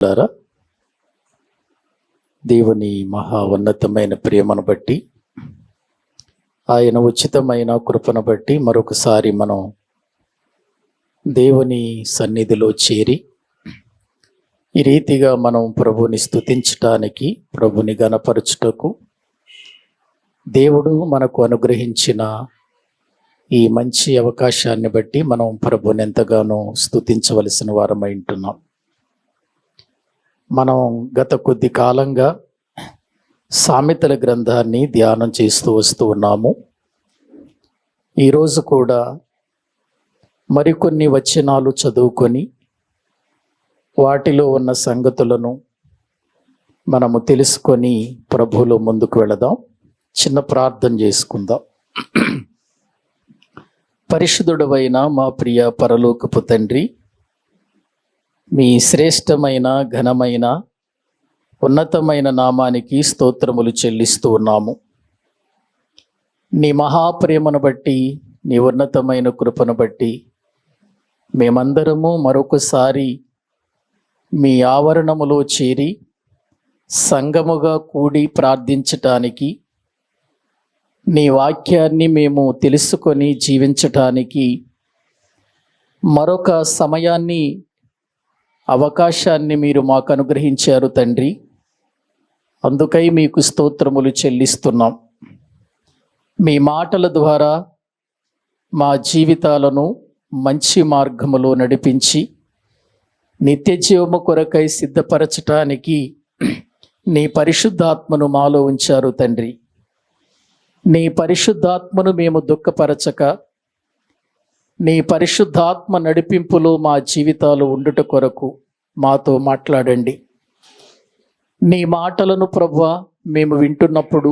లారా దేవుని మహా ఉన్నతమైన ప్రేమను బట్టి, ఆయన ఉచితమైన కృపను బట్టి మరొకసారి మనం దేవుని సన్నిధిలో చేరి ఈ రీతిగా మనం ప్రభుని స్తుతించటానికి, ప్రభుని గణపరచుటకు దేవుడు మనకు అనుగ్రహించిన ఈ మంచి అవకాశాన్ని బట్టి మనం ప్రభుని ఎంతగానో స్తుతించవలసిన వారమై ఉంటున్నాం. మనం గత కొద్ది కాలంగా సామెతల గ్రంథాన్ని ధ్యానం చేస్తూ వస్తూ ఉన్నాము. ఈరోజు కూడా మరికొన్ని వచనాలు చదువుకొని వాటిలో ఉన్న సంగతులను మనము తెలుసుకొని ప్రభువులో ముందుకు వెళదాం. చిన్న ప్రార్థన చేసుకుందాం. పరిశుద్ధుడవైన మా ప్రియ పరలోకపు తండ్రి, మీ శ్రేష్టమైన ఘనమైన ఉన్నతమైన నామానికి స్తోత్రములు చెల్లిస్తూ ఉన్నాము. నీ మహాప్రేమను బట్టి, నీ ఉన్నతమైన కృపను బట్టి మేమందరము మరొకసారి మీ ఆవరణములో చేరి సంఘముగా కూడి ప్రార్థించటానికి, నీ వాక్యాన్ని మేము తెలుసుకొని జీవించటానికి మరొక సమయాన్ని, అవకాశాన్ని మీరు మాకు అనుగ్రహించారు తండ్రి. అందుకై మీకు స్తోత్రములు చెల్లిస్తున్నాం. మీ మాటల ద్వారా మా జీవితాలను మంచి మార్గములో నడిపించి నిత్య జీవము కొరకై సిద్ధపరచటానికి నీ పరిశుద్ధాత్మను మాలో ఉంచారు తండ్రి. నీ పరిశుద్ధాత్మను మేము దుఃఖపరచక, నీ పరిశుద్ధాత్మ నడిపింపులో మా జీవితాలు ఉండుట కొరకు మాతో మాట్లాడండి. నీ మాటలను ప్రభువా మేము వింటున్నప్పుడు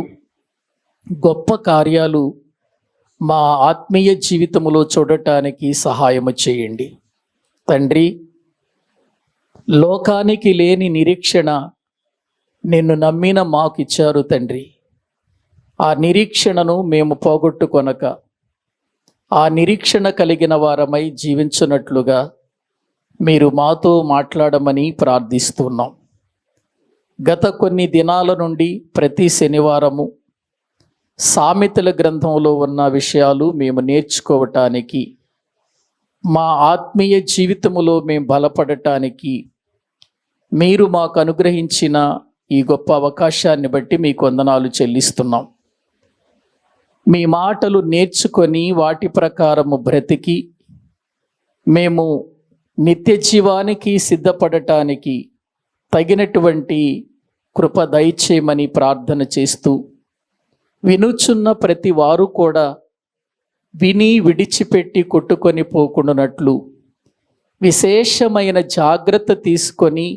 గొప్ప కార్యాలు మా ఆత్మీయ జీవితములో చూడటానికి సహాయము చేయండి తండ్రి. లోకానికి లేని నిరీక్షణ నిన్ను నమ్మిన మాకు ఇచ్చారు తండ్రి. ఆ నిరీక్షణను మేము పోగొట్టుకొనక, ఆ నిరీక్షణ కలిగిన వారమై జీవించున్నట్లుగా మీరు మాతో మాట్లాడమని ప్రార్థిస్తున్నాం. గత కొన్ని దినాల నుండి ప్రతి శనివారము సామెతల గ్రంథంలో ఉన్న విషయాలు మేము నేర్చుకోవటానికి, మా ఆత్మీయ జీవితములో మేము బలపడటానికి మీరు మాకు అనుగ్రహించిన ఈ గొప్ప అవకాశాన్ని బట్టి మీకు వందనాలు చెల్లిస్తున్నాం. మీ మాటలు నేర్చుకొని వాటి ప్రకారము బ్రతికి మేము నిత్య జీవానికి సిద్ధపడటానికి తగినటువంటి కృప దయచేయమని ప్రార్థన చేస్తూ, వినుచున్న ప్రతి వారు కూడా విని విడిచిపెట్టి కొట్టుకొని పోకుండానట్లు విశేషమైన జాగ్రత్త తీసుకొని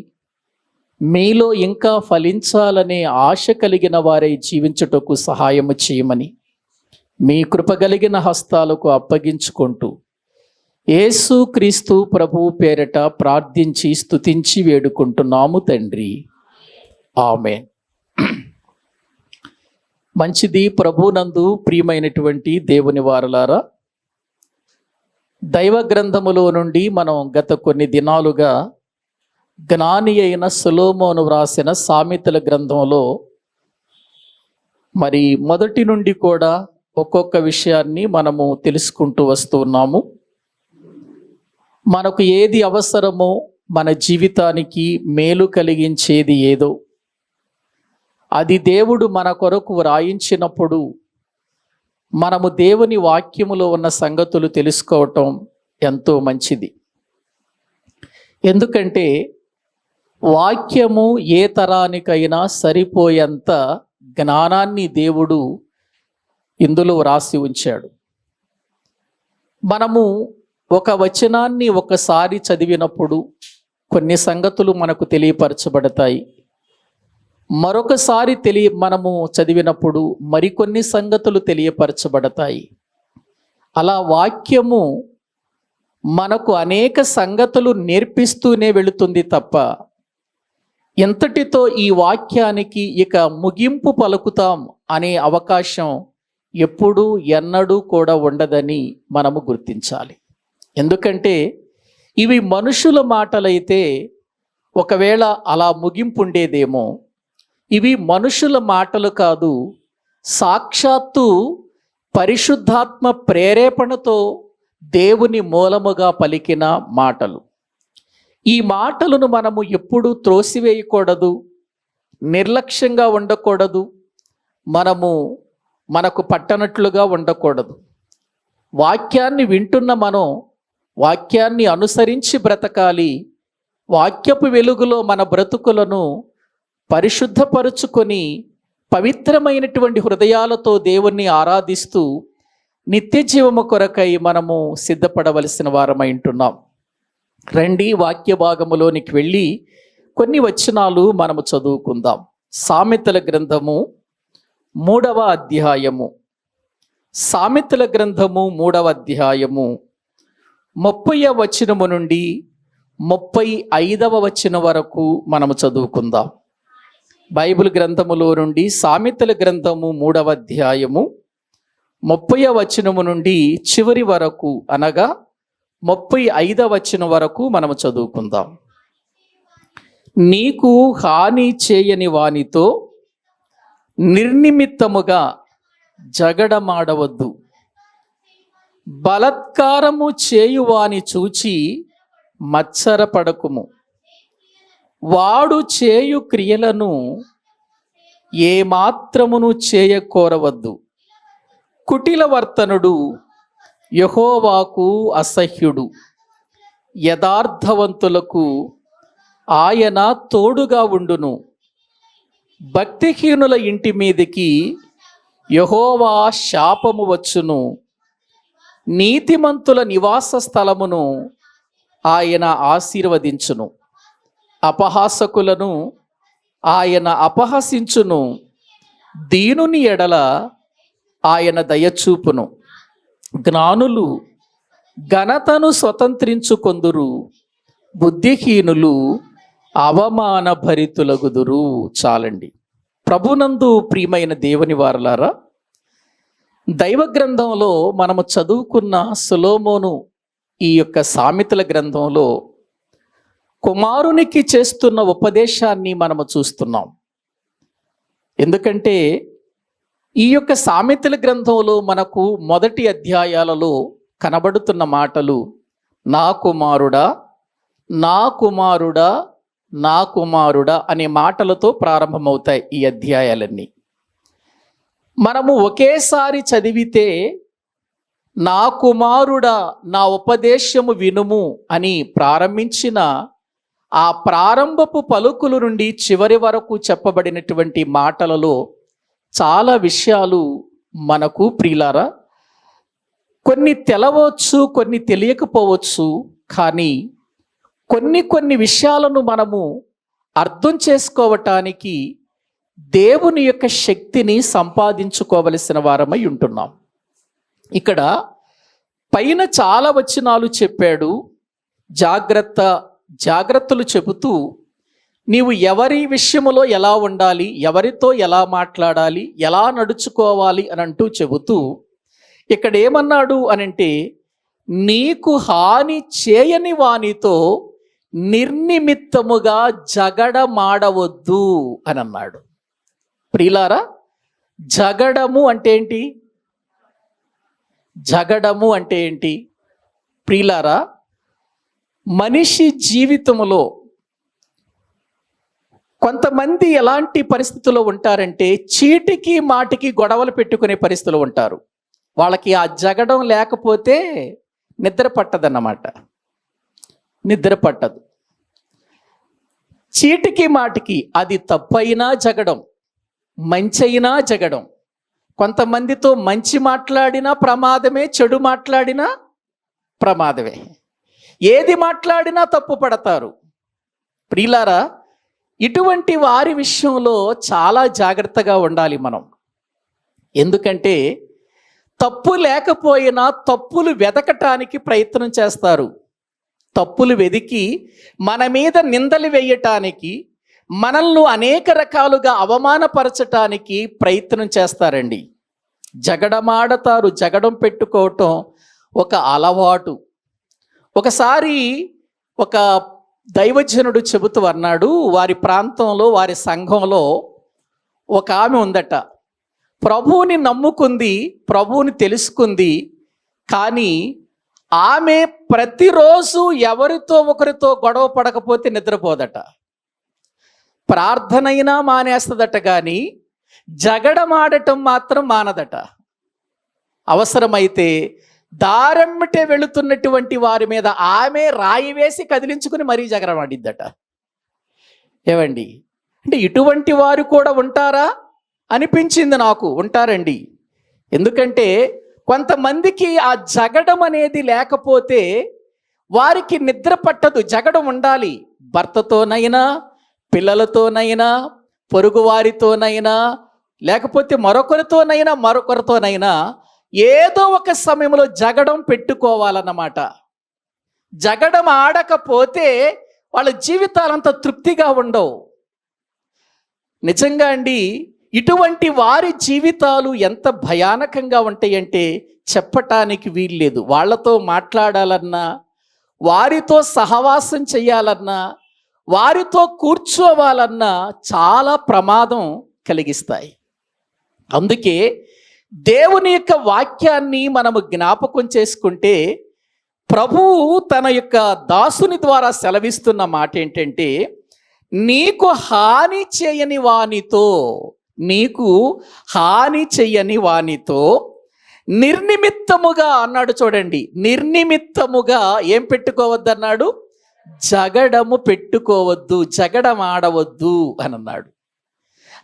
మీలో ఇంకా ఫలించాలనే ఆశ కలిగిన వారై జీవించుటకు సహాయము చేయమని మీ కృప కలిగిన హస్తాలకు అప్పగించుకుంటూ యేసు క్రీస్తు ప్రభువు పేరట ప్రార్థించి స్తుతించి వేడుకుంటున్నాము తండ్రి. ఆమేన్. మంచిది. ప్రభునందు ప్రియమైనటువంటి దేవుని వారలారా, దైవ గ్రంథములో నుండి మనం గత కొన్ని దినాలుగా జ్ఞాని అయిన సొలొమోను వ్రాసిన సామెతల గ్రంథంలో మరి మొదటి నుండి కూడా ఒక్కొక్క విషయాన్ని మనము తెలుసుకుంటూ వస్తూ ఉన్నాము. మనకు ఏది అవసరమో, మన జీవితానికి మేలు కలిగించేది ఏదో అది దేవుడు మన కొరకు వ్రాయించినప్పుడు మనము దేవుని వాక్యములో ఉన్న సంగతులు తెలుసుకోవటం ఎంతో మంచిది. ఎందుకంటే వాక్యము ఏ తరానికైనా సరిపోయేంత జ్ఞానాన్ని దేవుడు ఇందులో వ్రాసి ఉంచాడు. మనము ఒక వచనాన్ని ఒకసారి చదివినప్పుడు కొన్ని సంగతులు మనకు తెలియపరచబడతాయి. మరొకసారి మనము చదివినప్పుడు మరికొన్ని సంగతులు తెలియపరచబడతాయి. అలా వాక్యము మనకు అనేక సంగతులు నేర్పిస్తూనే వెళుతుంది తప్ప ఇంతటితో ఈ వాక్యానికి ఇక ముగింపు పలుకుతాం అనే అవకాశం ఎప్పుడూ ఎన్నడూ కూడా ఉండదని మనము గుర్తించాలి. ఎందుకంటే ఇవి మనుషుల మాటలైతే ఒకవేళ అలా ముగింపు ఉండేదేమో. ఇవి మనుషుల మాటలు కాదు, సాక్షాత్తు పరిశుద్ధాత్మ ప్రేరేపణతో దేవుని మూలముగా పలికిన మాటలు. ఈ మాటలను మనము ఎప్పుడూ త్రోసివేయకూడదు, నిర్లక్ష్యంగా ఉండకూడదు, మనకు పట్టనట్లుగా ఉండకూడదు. వాక్యాన్ని వింటున్న మనం వాక్యాన్ని అనుసరించి బ్రతకాలి. వాక్యపు వెలుగులో మన బ్రతుకులను పరిశుద్ధపరుచుకొని పవిత్రమైనటువంటి హృదయాలతో దేవుణ్ణి ఆరాధిస్తూ నిత్య జీవము కొరకై మనము సిద్ధపడవలసిన వారమై ఉంటున్నాం. రండి వాక్య భాగములోనికి వెళ్ళి కొన్ని వచనాలు మనము చదువుకుందాం. సామెతల గ్రంథము 3వ అధ్యాయము, సామెతల గ్రంథము 3వ అధ్యాయము 30వ వచనము నుండి 35వ వచనం వరకు మనము చదువుకుందాం. బైబిల్ గ్రంథములో నుండి సామెతల గ్రంథము 3వ అధ్యాయము 30వ వచనము నుండి చివరి వరకు, అనగా 35వ వచనం వరకు మనము చదువుకుందాం. నీకు హాని చేయని వానితో నిర్నిమిత్తముగా జగడమాడవద్దు. బలత్కారము చేయువాని చూచి మత్సరపడకుము. వాడు చేయు క్రియలను ఏమాత్రమును చేయకోరవద్దు. కుటిలవర్తనుడు యెహోవాకు అసహ్యుడు. యథార్థవంతులకు ఆయన తోడుగా ఉండును. భక్తిహీనుల ఇంటి మీదికి యెహోవా శాపము వచ్చును. నీతిమంతుల నివాస స్థలమును ఆయన ఆశీర్వదించును. అపహాసకులను ఆయన అపహసించును. దీనుని ఎడల ఆయన దయచూపును. జ్ఞానులు ఘనతను స్వతంత్రించుకొందురు. బుద్ధిహీనులు అవమాన భరితులగుదురు. చాలండి. ప్రభునందు ప్రియమైన దేవుని వారలారా, దైవ గ్రంథంలో మనము చదువుకున్న సొలొమోను ఈ యొక్క సామెతల గ్రంథంలో కుమారునికి చేస్తున్న ఉపదేశాన్ని మనము చూస్తున్నాం. ఎందుకంటే ఈ యొక్క సామెతల గ్రంథంలో మనకు మొదటి అధ్యాయాలలో కనబడుతున్న మాటలు నా కుమారుడా, నా కుమారుడా, నా కుమారుడా అనే మాటలతో ప్రారంభమవుతాయి ఈ అధ్యాయాలన్నీ. మనము ఒకేసారి చదివితే నా కుమారుడా నా ఉపదేశము వినుము అని ప్రారంభించిన ఆ ప్రారంభపు పలుకుల నుండి చివరి వరకు చెప్పబడినటువంటి మాటలలో చాలా విషయాలు మనకు ప్రియులారా కొన్ని తెలవచ్చు, కొన్ని తెలియకపోవచ్చు. కానీ కొన్ని విషయాలను మనము అర్థం చేసుకోవటానికి దేవుని యొక్క శక్తిని సంపాదించుకోవలసిన వారమై ఉంటున్నాం. ఇక్కడ పైన చాలా వచనాలు చెప్పాడు. జాగ్రత్తలు చెబుతూ నీవు ఎవరి విషయములో ఎలా ఉండాలి, ఎవరితో ఎలా మాట్లాడాలి, ఎలా నడుచుకోవాలి అని అంటూ చెబుతూ ఇక్కడ ఏమన్నాడు అనంటే, నీకు హాని చేయని వానితో నిర్నిమిత్తముగా జగడమాడవద్దు అని అన్నాడు. ప్రియులారా, జగడము అంటే ఏంటి? జగడము అంటే ఏంటి? ప్రియులారా, మనిషి జీవితంలో కొంతమంది ఎలాంటి పరిస్థితుల్లో ఉంటారంటే చీటికి మాటికి గొడవలు పెట్టుకునే పరిస్థితులు ఉంటారు. వాళ్ళకి ఆ జగడం లేకపోతే నిద్ర పట్టదన్నమాట. నిద్ర పట్టదు. చీటికి మాటికి అది తప్పైనా జగడం, మంచైనా జగడం. కొంతమందితో మంచి మాట్లాడినా ప్రమాదమే, చెడు మాట్లాడినా ప్రమాదమే. ఏది మాట్లాడినా తప్పు పడతారు. ప్రియులారా, ఇటువంటి వారి విషయంలో చాలా జాగ్రత్తగా ఉండాలి మనం. ఎందుకంటే తప్పు లేకపోయినా తప్పులు వెతకటానికి ప్రయత్నం చేస్తారు. తప్పులు వెతికి మన మీద నిందలు వేయటానికి, మనల్ని అనేక రకాలుగా అవమానపరచటానికి ప్రయత్నం చేస్తారండి. జగడమాడతారు. జగడం పెట్టుకోవటం ఒక అలవాటు. ఒకసారి ఒక దైవజనుడు చెబుతూ అన్నాడు, వారి ప్రాంతంలో వారి సంఘంలో ఒక ఆమె ఉందట. ప్రభువుని నమ్ముకుంది, ప్రభువుని తెలుసుకుంది, కానీ ఆమె ప్రతిరోజు ఎవరితో ఒకరితో గొడవ పడకపోతే నిద్రపోదట. ప్రార్థనైనా మానేస్తుందట, కానీ జగడమాడటం మాత్రం మానదట. అవసరమైతే దారెమ్మటే వెళుతున్నటువంటి వారి మీద ఆమె రాయి వేసి కదిలించుకుని మరీ జగడమాడిద్దట. ఏవండి, అంటే ఇటువంటి వారు కూడా ఉంటారా అనిపించింది నాకు. ఉంటారండి. ఎందుకంటే కొంతమందికి ఆ జగడం అనేది లేకపోతే వారికి నిద్ర పట్టదు. జగడం ఉండాలి. భర్తతోనైనా, పిల్లలతోనైనా, పొరుగు వారితోనైనా, లేకపోతే మరొకరితోనైనా ఏదో ఒక సమయంలో జగడం పెట్టుకోవాలన్నమాట. జగడం ఆడకపోతే వాళ్ళ జీవితాలంత తృప్తిగా ఉండవు. నిజంగా అండి, ఇటువంటి వారి జీవితాలు ఎంత భయానకంగా ఉంటాయంటే చెప్పటానికి వీల్లేదు. వాళ్ళతో మాట్లాడాలన్నా, వారితో సహవాసం చేయాలన్నా, వారితో కూర్చోవాలన్నా చాలా ప్రమాదం కలిగిస్తాయి. అందుకే దేవుని యొక్క వాక్యాన్ని మనము జ్ఞాపకం చేసుకుంటే ప్రభువు తన యొక్క దాసుని ద్వారా సెలవిస్తున్న మాట ఏంటంటే, నీకు హాని చేయని వానితో నిర్నిమిత్తముగా అన్నాడు. చూడండి, నిర్నిమిత్తముగా ఏం పెట్టుకోవద్దన్నాడు? జగడము పెట్టుకోవద్దు, జగడం ఆడవద్దు అని అన్నాడు.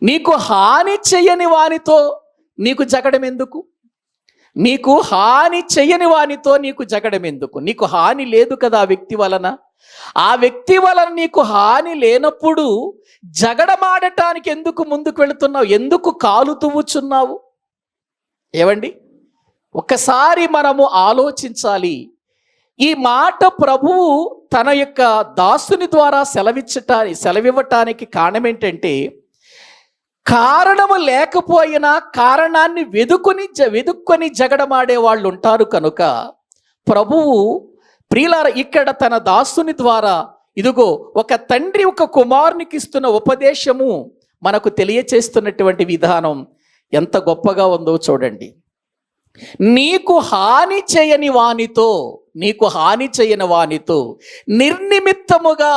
నీకు హాని చేయని వానితో నీకు జగడం ఎందుకు? నీకు హాని చేయని వానితో నీకు జగడం ఎందుకు? నీకు హాని లేదు కదా ఆ వ్యక్తి వలన. ఆ వ్యక్తి వలన నీకు హాని లేనప్పుడు జగడమాడటానికి ఎందుకు ముందుకు వెళుతున్నావు? ఎందుకు కాలు తువ్వుచున్నావు? ఏవండి, ఒక్కసారి మనము ఆలోచించాలి. ఈ మాట ప్రభువు తన యొక్క దాసుని ద్వారా సెలవివ్వటానికి కారణం ఏంటంటే, కారణము లేకపోయినా కారణాన్ని వెదుక్కొని జగడమాడే వాళ్ళు ఉంటారు కనుక ప్రభువు ప్రియులారా ఇక్కడ తన దాసుని ద్వారా ఇదిగో ఒక తండ్రి ఒక కుమారునికి ఇస్తున్న ఉపదేశము మనకు తెలియచేస్తున్నటువంటి విధానం ఎంత గొప్పగా ఉందో చూడండి. నీకు హాని చేయని వానితో నిర్నిమిత్తముగా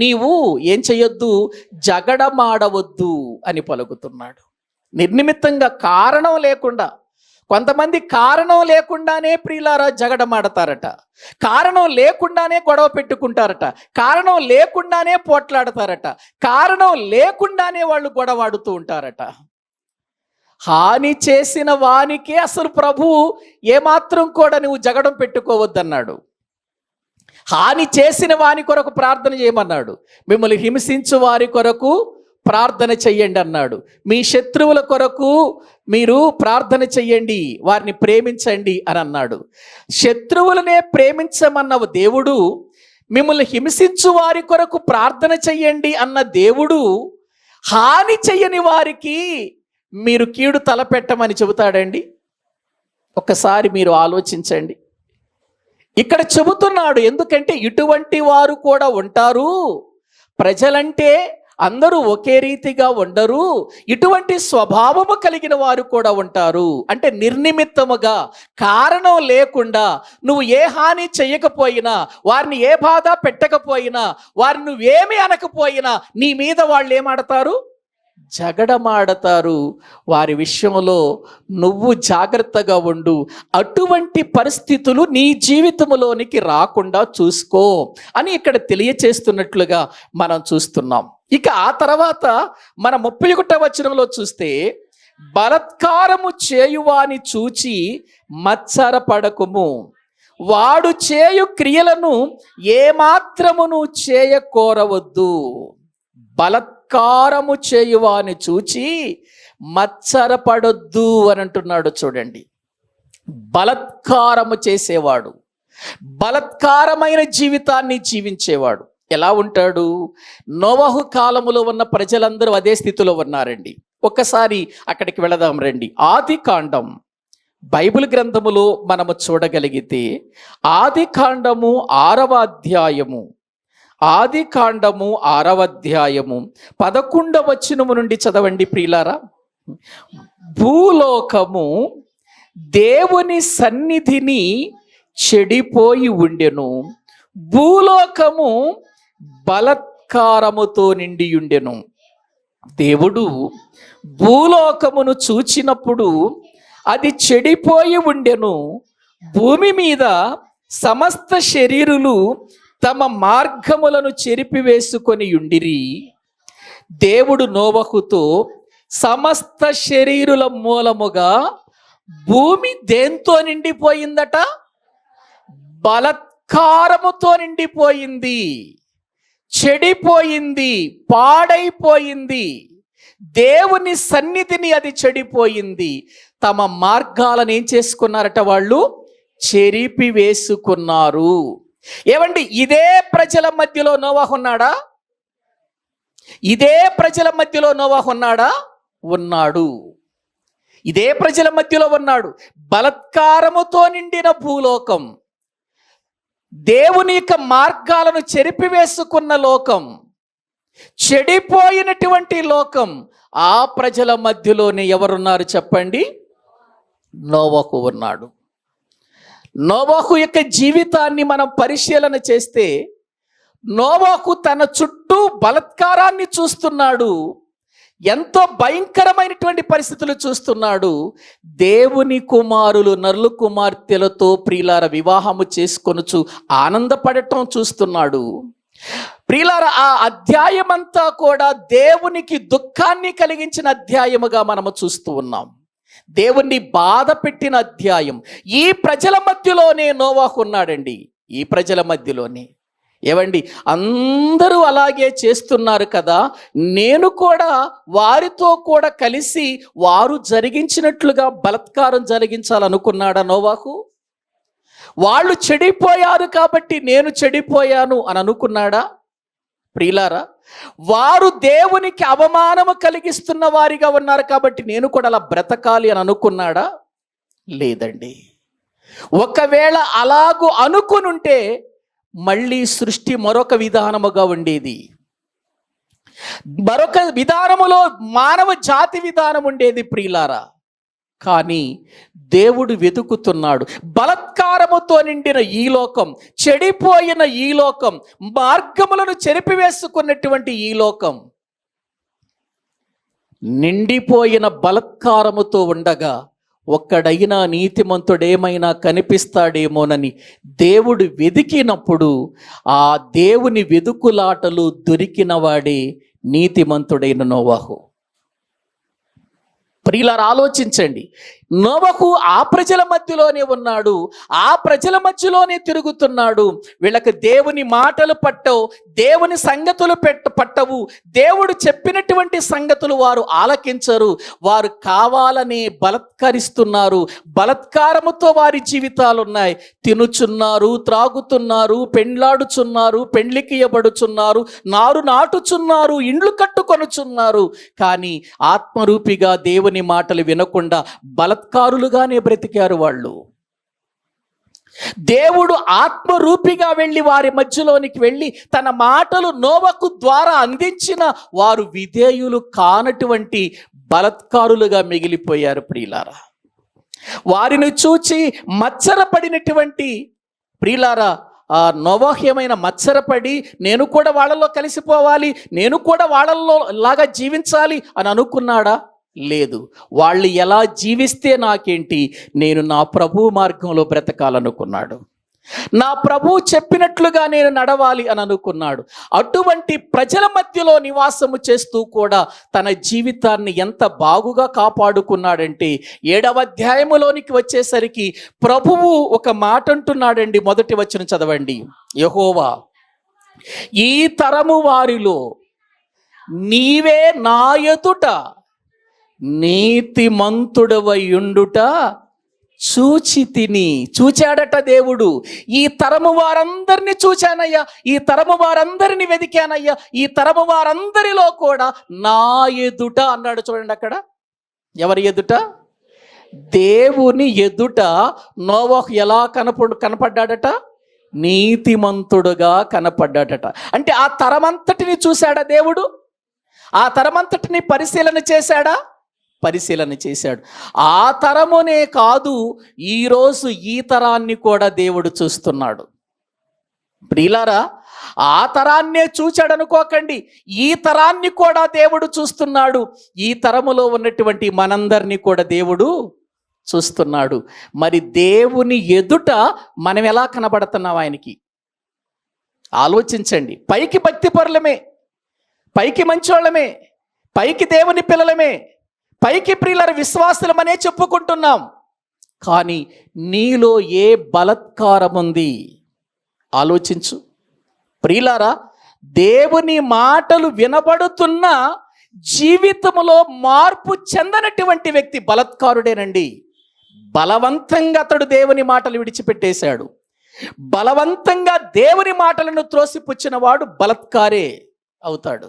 నీవు ఏం చేయొద్దు? జగడమాడవద్దు అని పలుకుతున్నాడు. నిర్నిమిత్తంగా, కారణం లేకుండా. కొంతమంది కారణం లేకుండానే ప్రియులారా జగడమాడతారట, కారణం లేకుండానే గొడవ పెట్టుకుంటారట, కారణం లేకుండానే పోట్లాడతారట, కారణం లేకుండానే వాళ్ళు గొడవాడుతూ ఉంటారట. హాని చేసిన వానికే అసలు ప్రభువు ఏమాత్రం కూడా నువ్వు జగడం పెట్టుకోవద్దన్నాడు. హాని చేసిన వాని కొరకు ప్రార్థన చేయమన్నాడు. మిమ్మల్ని హింసించు వారి కొరకు ప్రార్థన చెయ్యండి అన్నాడు. మీ శత్రువుల కొరకు మీరు ప్రార్థన చెయ్యండి, వారిని ప్రేమించండి అని అన్నాడు. శత్రువులనే ప్రేమించమన్న దేవుడు మిమ్మల్ని హింసించు వారి కొరకు ప్రార్థన చెయ్యండి అన్న దేవుడు హాని చెయ్యని వారికి మీరు కీడు తలపెట్టమని చెబుతాడండి? ఒక్కసారి మీరు ఆలోచించండి. ఇక్కడ చెబుతున్నాడు, ఎందుకంటే ఇటువంటి వారు కూడా ఉంటారు. ప్రజలంటే అందరూ ఒకే రీతిగా ఉండరు, ఇటువంటి స్వభావము కలిగిన వారు కూడా ఉంటారు. అంటే నిర్నిమిత్తముగా, కారణం లేకుండా నువ్వు ఏ హాని చేయకపోయినా, వారిని ఏ బాధ పెట్టకపోయినా, వారిని నువ్వేమి అనకపోయినా నీ మీద వాళ్ళు ఏమాడతారు? జగడమాడతారు. వారి విషయంలో నువ్వు జాగ్రత్తగా ఉండు. అటువంటి పరిస్థితులు నీ జీవితంలోనికి రాకుండా చూసుకో అని ఇక్కడ తెలియచేస్తున్నట్లుగా మనం చూస్తున్నాం. ఇక ఆ తర్వాత మన 31వ వచనంలో చూస్తే, బలత్కారము చేయువాని చూచి మత్సరపడకుము, వాడు చేయు క్రియలను ఏమాత్రమును చేయకోరవద్దు. బలత్కారము చేయువాని చూచి మత్సరపడొద్దు అని అంటున్నాడు. చూడండి, బలత్కారము చేసేవాడు, బలత్కారమైన జీవితాన్ని జీవించేవాడు ఎలా ఉంటాడు? నోవహు కాలములో ఉన్న ప్రజలందరూ అదే స్థితిలో ఉన్నారండి. ఒక్కసారి అక్కడికి వెళదాం రండి. ఆది కాండం బైబిల్ గ్రంథములో మనము చూడగలిగితే, ఆది కాండము 6వ అధ్యాయము ఆదికాండము 6వ అధ్యాయము 11వ వచనము నుండి చదవండి ప్రియులారా. భూలోకము దేవుని సన్నిధిని చెడిపోయి ఉండెను, భూలోకము బలత్కారముతో నిండి ఉండెను. దేవుడు భూలోకమును చూచినప్పుడు అది చెడిపోయి ఉండెను, భూమి మీద సమస్త శరీరులు తమ మార్గములను చెరిపివేసుకొని ఉండిరి. దేవుడు నోవహుతో, సమస్త శరీరుల మూలముగా భూమి దేంతో నిండిపోయిందట? బలత్కారముతో నిండిపోయింది, చెడిపోయింది, పాడైపోయింది. దేవుని సన్నిధిని అది చెడిపోయింది. తమ మార్గాలను ఏం చేసుకున్నారట? వాళ్ళు చెరిపి వేసుకున్నారు. ఏమండి, ఇదే ప్రజల మధ్యలో నోవాహు ఉన్నాడా? ఇదే ప్రజల మధ్యలో నోవాహు ఉన్నాడా? ఉన్నాడు. ఇదే ప్రజల మధ్యలో ఉన్నాడు. బలత్కారముతో నిండిన భూలోకం, దేవుని యొక్క మార్గాలను చెరిపివేసుకున్న లోకం, చెడిపోయినటువంటి లోకం. ఆ ప్రజల మధ్యలోనే ఎవరున్నారు చెప్పండి? నోవాహు ఉన్నాడు. నోవాహు యొక్క జీవితాన్ని మనం పరిశీలన చేస్తే, నోవాహు తన చుట్టూ బలత్కారాన్ని చూస్తున్నాడు, ఎంతో భయంకరమైనటువంటి పరిస్థితులు చూస్తున్నాడు. దేవుని కుమారులు నరుల కుమార్తెలతో ప్రియులార వివాహము చేసుకొనుచు ఆనందపడటం చూస్తున్నాడు. ప్రియులార, ఆ అధ్యాయమంతా కూడా దేవునికి దుఃఖాన్ని కలిగించిన అధ్యాయముగా మనము చూస్తూ ఉన్నాం. దేవుణ్ణి బాధ పెట్టిన అధ్యాయం. ఈ ప్రజల మధ్యలోనే నోవాహు ఉన్నాడండి. ఈ ప్రజల మధ్యలోనే. ఏవండి, అందరూ అలాగే చేస్తున్నారు కదా, నేను కూడా వారితో కూడా కలిసి వారు జరిగించినట్లుగా బలత్కారం జరిగించాలనుకున్నాడా నోవాహు? వాళ్ళు చెడిపోయారు కాబట్టి నేను చెడిపోయాను అని అనుకున్నాడా? ప్రియులారా, వారు దేవునికి అవమానము కలిగిస్తున్న వారిగా ఉన్నారు కాబట్టి నేను కూడా అలా బ్రతకాలి అని అనుకున్నాడా? లేదండి. ఒకవేళ అలాగూ అనుకునుంటే మళ్ళీ సృష్టి మరొక విధానముగా ఉండేది. మరొక విధానములో మానవ జాతి విధానం ఉండేది ప్రియులారా. కానీ దేవుడు వెతుకుతున్నాడు. బలత్కారముతో నిండిన ఈ లోకం, చెడిపోయిన ఈ లోకం, మార్గములను చెరిపివేసుకున్నటువంటి ఈ లోకం నిండిపోయిన బలత్కారముతో ఉండగా ఒక్కడైనా నీతిమంతుడేమైనా కనిపిస్తాడేమోనని దేవుడు వెదికినప్పుడు ఆ దేవుని వెదుకులాటలు దొరికిన వాడే నీతిమంతుడైన నోవాహు. ప్రియులారా, ఆలోచించండి. నోవాహు ఆ ప్రజల మధ్యలోనే ఉన్నాడు, ఆ ప్రజల మధ్యలోనే తిరుగుతున్నాడు. వీళ్ళకి దేవుని మాటలు పట్టవు, దేవుని సంగతులు పట్టవు, దేవుడు చెప్పినటువంటి సంగతులు వారు ఆలకించరు. వారు కావాలని బలత్కరిస్తున్నారు. బలత్కారముతో వారి జీవితాలు ఉన్నాయి. తినుచున్నారు, త్రాగుతున్నారు, పెండ్లాడుచున్నారు, పెండ్లికి ఇయ్యబడుచున్నారు, నారు నాటుచున్నారు, ఇండ్లు కట్టుకొనుచున్నారు. కానీ ఆత్మరూపిగా దేవుని మాటలు వినకుండా బలత్కారులుగానే బ్రతికారు వాళ్ళు. దేవుడు ఆత్మరూపిగా వెళ్ళి వారి మధ్యలోనికి వెళ్ళి తన మాటలు నోవహు ద్వారా అందించిన వారు విధేయులు కానటువంటి బలత్కారులుగా మిగిలిపోయారు ప్రియులారా. వారిని చూచి మత్సరపడినటువంటి ప్రియులారా, ఆ నోవహు ఏమైనా మత్సరపడి నేను కూడా వాళ్ళల్లో కలిసిపోవాలి, నేను కూడా వాళ్ళల్లో లాగా జీవించాలి అని అనుకున్నాడా? లేదు. వాళ్ళు ఎలా జీవిస్తే నాకేంటి, నేను నా ప్రభు మార్గంలో బ్రతకాలనుకున్నాడు. నా ప్రభు చెప్పినట్లుగా నేను నడవాలి అని అనుకున్నాడు. అటువంటి ప్రజల మధ్యలో నివాసము చేస్తూ కూడా తన జీవితాన్ని ఎంత బాగుగా కాపాడుకున్నాడంటే 7వ అధ్యాయములోనికి వచ్చేసరికి ప్రభువు ఒక మాట అంటున్నాడండి. మొదటి వచనం చదవండి. యెహోవా, ఈ తరము వారిలో నీవే నా ఎదుట నీతిమంతుడవయుండుట చూచి తిని. చూచాడట దేవుడు. ఈ తరము వారందరినీ చూచానయ్యా, ఈ తరము వారందరినీ వెతికానయ్యా, ఈ తరము వారందరిలో కూడా నా ఎదుట అన్నాడు. చూడండి అక్కడ ఎవరి ఎదుట? దేవుని ఎదుట నోవహు ఎలా కనపడ్డాడట? నీతిమంతుడుగా కనపడ్డాడట. అంటే ఆ తరమంతటిని చూశాడా దేవుడు? ఆ తరమంతటిని పరిశీలన చేశాడా? పరిశీలన చేశాడు. ఆ తరమునే కాదు, ఈరోజు ఈ తరాన్ని కూడా దేవుడు చూస్తున్నాడు. ప్రియులారా, ఆ తరాన్నే చూచాడు అనుకోకండి, ఈ తరాన్ని కూడా దేవుడు చూస్తున్నాడు. ఈ తరములో ఉన్నటువంటి మనందరినీ కూడా దేవుడు చూస్తున్నాడు. మరి దేవుని ఎదుట మనం ఎలా కనబడుతున్నాం ఆయనకి? ఆలోచించండి. పైకి భక్తిపరులమే, పైకి మంచోళ్ళమే, పైకి దేవుని పిల్లలమే, పైకి ప్రియుల విశ్వాసులమనే చెప్పుకుంటున్నాం. కానీ నీలో ఏ బలత్కారం ఉంది? ఆలోచించు ప్రియులారా. దేవుని మాటలు వినబడుతున్న జీవితంలో మార్పు చెందనటువంటి వ్యక్తి బలత్కారుడేనండి. బలవంతంగా అతడు దేవుని మాటలు విడిచిపెట్టేశాడు. బలవంతంగా దేవుని మాటలను త్రోసిపుచ్చిన వాడు బలత్కారే అవుతాడు.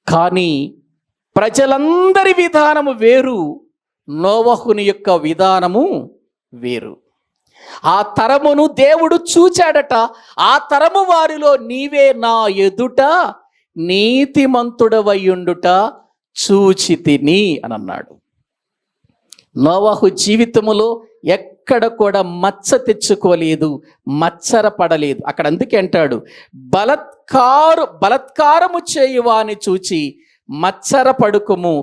కానీ ప్రజలందరి విధానము వేరు, నోవహుని యొక్క విధానము వేరు. ఆ తరమును దేవుడు చూచాడట. ఆ తరము వారిలో నీవే నా ఎదుట నీతిమంతుడవయ్యుండుట చూచితిని అని అన్నాడు. నోవహు జీవితములో ఎక్కడ కూడా మచ్చ తెచ్చుకోలేదు, మచ్చర పడలేదు. అక్కడ అందుకే అంటాడు, బలత్కారము చేయువాని చూచి మచ్చర పడుకుము,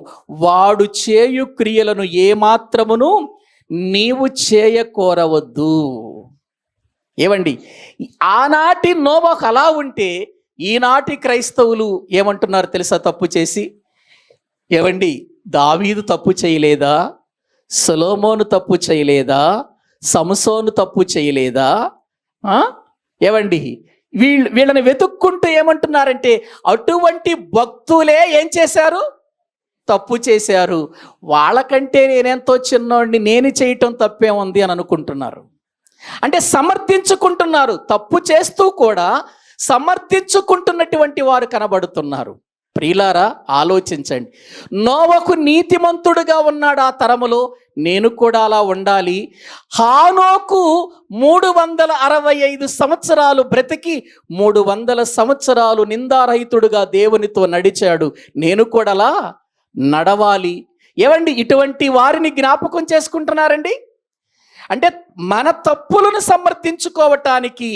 వాడు చేయు క్రియలను ఏమాత్రమును నీవు చేయకోరవద్దు. ఏమండి, ఆనాటి నోవహు అలా ఉంటే ఈనాటి క్రైస్తవులు ఏమంటున్నారు తెలుసా? తప్పు చేసి, ఏమండి, దావీదు తప్పు చేయలేదా? సొలొమోను తప్పు చేయలేదా? సంసోను తప్పు చేయలేదా? ఏమండి, వీళ్ళని వెతుక్కుంటూ ఏమంటున్నారంటే, అటువంటి భక్తులే ఏం చేశారు? తప్పు చేశారు. వాళ్ళకంటే నేనెంతో చిన్నోడిని, నేను చేయటం తప్పేముంది అని అనుకుంటున్నారు. అంటే సమర్థించుకుంటున్నారు. తప్పు చేస్తూ కూడా సమర్థించుకుంటున్నటువంటి వారు కనబడుతున్నారు. ప్రియులారా, ఆలోచించండి. నోవహు నీతిమంతుడుగా ఉన్నాడు ఆ తరములో, నేను కూడా అలా ఉండాలి. హానోకు 365 సంవత్సరాలు బ్రతికి 300 సంవత్సరాలు నిందారహితుడుగా దేవునితో నడిచాడు. నేను కూడా అలా నడవాలి. ఏమండి, ఇటువంటి వారిని జ్ఞాపకం చేసుకుంటున్నారండి. అంటే మన తప్పులను సమర్థించుకోవటానికి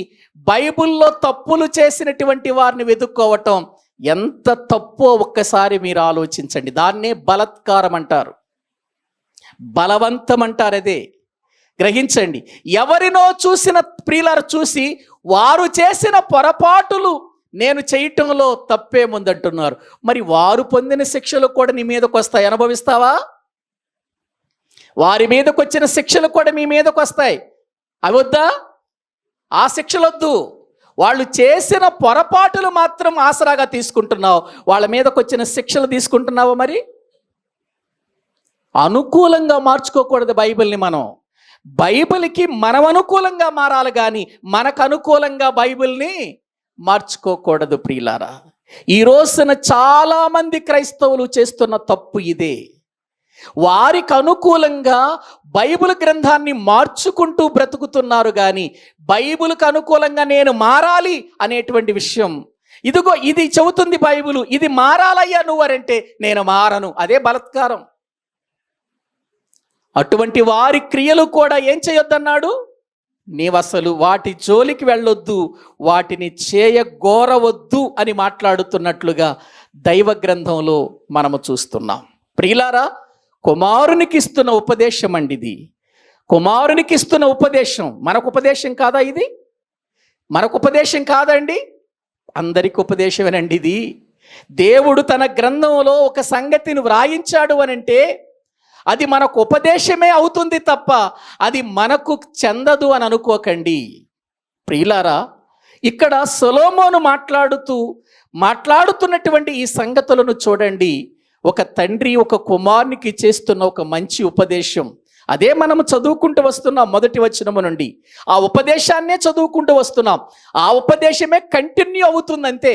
బైబిల్లో తప్పులు చేసినటువంటి వారిని వెతుక్కోవటం ఎంత తప్పో ఒక్కసారి మీరు ఆలోచించండి. దాన్నే బలత్కారం అంటారు, బలవంతం అంటారు. అదే గ్రహించండి. ఎవరినో చూసిన ప్రియులారు చూసి వారు చేసిన పొరపాటులు నేను చేయటంలో తప్పేముందంటున్నారు. మరి వారు పొందిన శిక్షలు కూడా నీ మీదకి వస్తాయి, అనుభవిస్తావా? వారి మీదకి వచ్చిన శిక్షలు కూడా మీ మీదకి వస్తాయి, అవి వద్దా? ఆ శిక్షలొద్దు. వాళ్ళు చేసిన పొరపాటులు మాత్రం ఆసరాగా తీసుకుంటున్నావు, వాళ్ళ మీదకి వచ్చిన శిక్షలు తీసుకుంటున్నావా? మరి అనుకూలంగా మార్చుకోకూడదు బైబిల్ని. బైబిల్కి మనం అనుకూలంగా మారాలి, కానీ మనకు అనుకూలంగా బైబిల్ని మార్చుకోకూడదు. ప్రియులారా, ఈ రోజున చాలామంది క్రైస్తవులు చేస్తున్న తప్పు ఇదే. వారికి అనుకూలంగా బైబిల్ గ్రంథాన్ని మార్చుకుంటూ బ్రతుకుతున్నారు, కానీ బైబిల్కి అనుకూలంగా నేను మారాలి అనేటువంటి విషయం, ఇదిగో ఇది చెబుతుంది బైబిల్, ఇది మారాలయ్యా నువ్వరంటే నేను మారను, అదే బలత్కారం. అటువంటి వారి క్రియలు కూడా ఏం చేయొద్దన్నాడు? నీవసలు వాటి జోలికి వెళ్ళొద్దు, వాటిని చేయగోరవద్దు అని మాట్లాడుతున్నట్లుగా దైవ గ్రంథంలో మనము చూస్తున్నాం. ప్రియులారా, కుమారునికి ఇస్తున్న ఉపదేశం అండి ఇది. కుమారునికి ఇస్తున్న ఉపదేశం మనకు ఉపదేశం కాదా? ఇది మనకు ఉపదేశం కాదండి, అందరికి ఉపదేశమేనండి ఇది. దేవుడు తన గ్రంథంలో ఒక సంగతిని వ్రాయించాడు అనంటే అది మనకు ఉపదేశమే అవుతుంది తప్ప అది మనకు చెందదు అని అనుకోకండి. ప్రియులారా, ఇక్కడ సొలొమోను మాట్లాడుతున్నటువంటి ఈ సంగతులను చూడండి. ఒక తండ్రి ఒక కుమారునికి చేస్తున్న ఒక మంచి ఉపదేశం. అదే మనము చదువుకుంటూ వస్తున్నాం మొదటి వచనము నుండి. ఆ ఉపదేశాన్నే చదువుకుంటూ వస్తున్నాం. ఆ ఉపదేశమే కంటిన్యూ అవుతుంది, అంతే.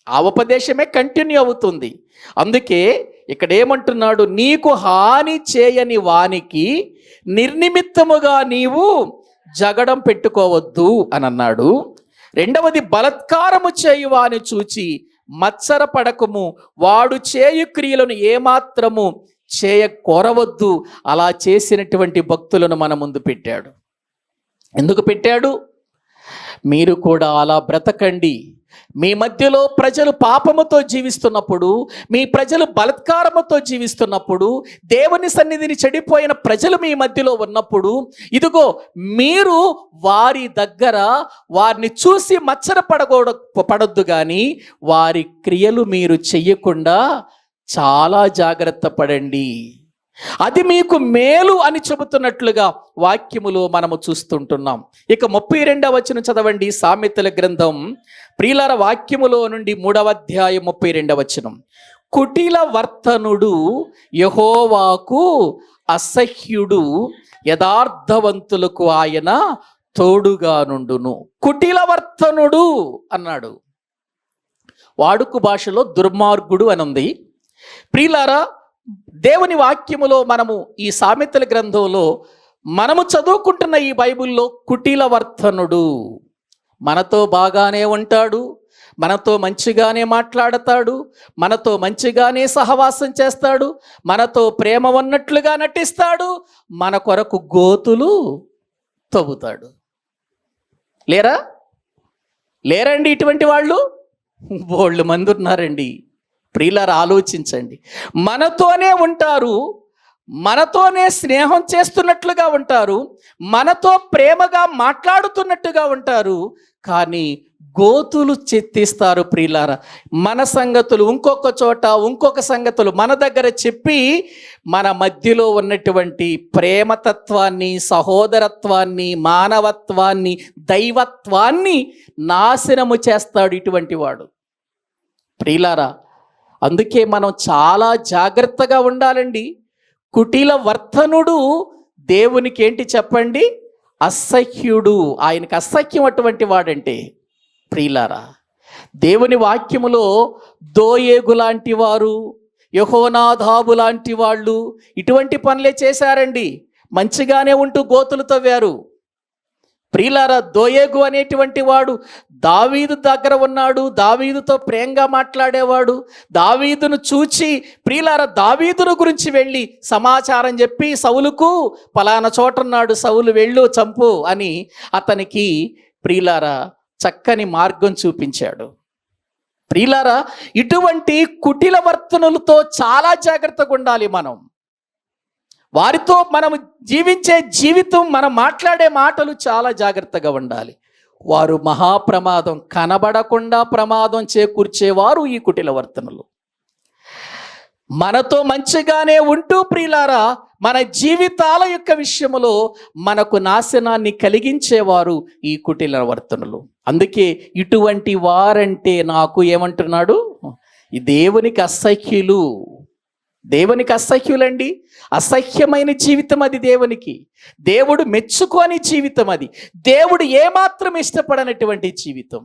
ఆ ఉపదేశమే కంటిన్యూ అవుతుంది. అందుకే ఇక్కడ ఏమంటున్నాడు? నీకు హాని చేయని వానికి నిర్నిమిత్తముగా నీవు జగడం పెట్టుకోవద్దు అని అన్నాడు. రెండవది, బలత్కారము చేయువాని చూచి మత్సరపడకము, వాడు చేయు క్రియలను ఏమాత్రము చేయకోరవద్దు. అలా చేసినటువంటి భక్తులను మన ముందు పెట్టాడు. ఎందుకు పెట్టాడు? మీరు కూడా అలా బ్రతకండి. మీ మధ్యలో ప్రజలు పాపముతో జీవిస్తున్నప్పుడు, మీ ప్రజలు బలత్కారముతో జీవిస్తున్నప్పుడు, దేవుని సన్నిధిని చెడిపోయిన ప్రజలు మీ మధ్యలో ఉన్నప్పుడు, ఇదిగో మీరు వారి దగ్గర వారిని చూసి పడొద్దు కానీ వారి క్రియలు మీరు చెయ్యకుండా చాలా జాగ్రత్త పడండి. అది మీకు మేలు అని చెబుతున్నట్లుగా వాక్యములో మనము చూస్తుంటున్నాం. ఇక 32వ వచనం చదవండి, సామెతల గ్రంథం ప్రియులార వాక్యములో నుండి 3వ అధ్యాయం 32వ వచనం. కుటిల వర్తనుడు యెహోవాకు అసహ్యుడు, యథార్థవంతులకు ఆయన తోడుగా నుండును. కుటిల వర్తనుడు అన్నాడు. వాడుక భాషలో దుర్మార్గుడు అని ఉంది. ప్రియులారా, దేవుని వాక్యములో మనము ఈ సామెతల గ్రంథంలో మనము చదువుకుంటున్న ఈ బైబిల్లో కుటిల వర్తనుడు, మనతో బాగానే ఉంటాడు, మనతో మంచిగానే మాట్లాడతాడు, మనతో మంచిగానే సహవాసం చేస్తాడు, మనతో ప్రేమ ఉన్నట్లుగా నటిస్తాడు, మన కొరకు గోతులు తవ్వుతాడు. లేరండి ఇటువంటి వాళ్ళు? బోళ్ళు మంది ఉన్నారండి. ప్రియులారా, ఆలోచించండి. మనతోనే ఉంటారు, మనతోనే స్నేహం చేస్తున్నట్లుగా ఉంటారు, మనతో ప్రేమగా మాట్లాడుతున్నట్టుగా ఉంటారు, కానీ గోతులు చెత్తిస్తారు. ప్రియులారా, మన సంగతులు ఇంకొక సంగతులు మన దగ్గర చెప్పి మన మధ్యలో ఉన్నటువంటి ప్రేమతత్వాన్ని, సహోదరత్వాన్ని, మానవత్వాన్ని, దైవత్వాన్ని నాశనము చేస్తాడు ఇటువంటి వాడు. ప్రియులారా, అందుకే మనం చాలా జాగ్రత్తగా ఉండాలండి. కుటిల వర్తనుడు దేవునికి ఏంటి చెప్పండి? అసహ్యుడు. ఆయనకు అసహ్యం అటువంటి వాడంటే. ప్రియులారా, దేవుని వాక్యములో దోయేగు లాంటి వారు, యెహోనాదాబు లాంటి వాళ్ళు ఇటువంటి పనులే చేశారండి. మంచిగానే ఉంటూ గోతులు తవ్వారు. ప్రియులారా, దోయేగు అనేటువంటి వాడు దావీదు దగ్గర ఉన్నాడు, దావీదుతో ప్రేమగా మాట్లాడేవాడు. దావీదును చూచి ప్రియులారా, దావీదును గురించి వెళ్ళి సమాచారం చెప్పి సౌలుకు పలానా చోటున్నాడు, సౌలు వెళ్ళు చంపు అని అతనికి ప్రియులారా చక్కని మార్గం చూపించాడు. ప్రియులారా, ఇటువంటి కుటిల వర్తనులతో చాలా జాగ్రత్తగా ఉండాలి మనం. వారితో మనం జీవించే జీవితం, మనం మాట్లాడే మాటలు చాలా జాగ్రత్తగా ఉండాలి. వారు మహాప్రమాదం, కనబడకుండా ప్రమాదం చేకూర్చేవారు ఈ కుటిల వర్తనులు. మనతో మంచిగానే ఉంటూ ప్రియులారా, మన జీవితాల యొక్క విషయంలో మనకు నాశనాన్ని కలిగించేవారు ఈ కుటిల వర్తనులు. అందుకే ఇటువంటి వారంటే నాకు ఏమంటున్నాడు? ఈ దేవునికి అసహ్యులు. దేవునికి అసహ్యులండి. అసహ్యమైన జీవితం అది దేవునికి. దేవుడు మెచ్చుకోని జీవితం అది. దేవుడు ఏమాత్రం ఇష్టపడనటువంటి జీవితం.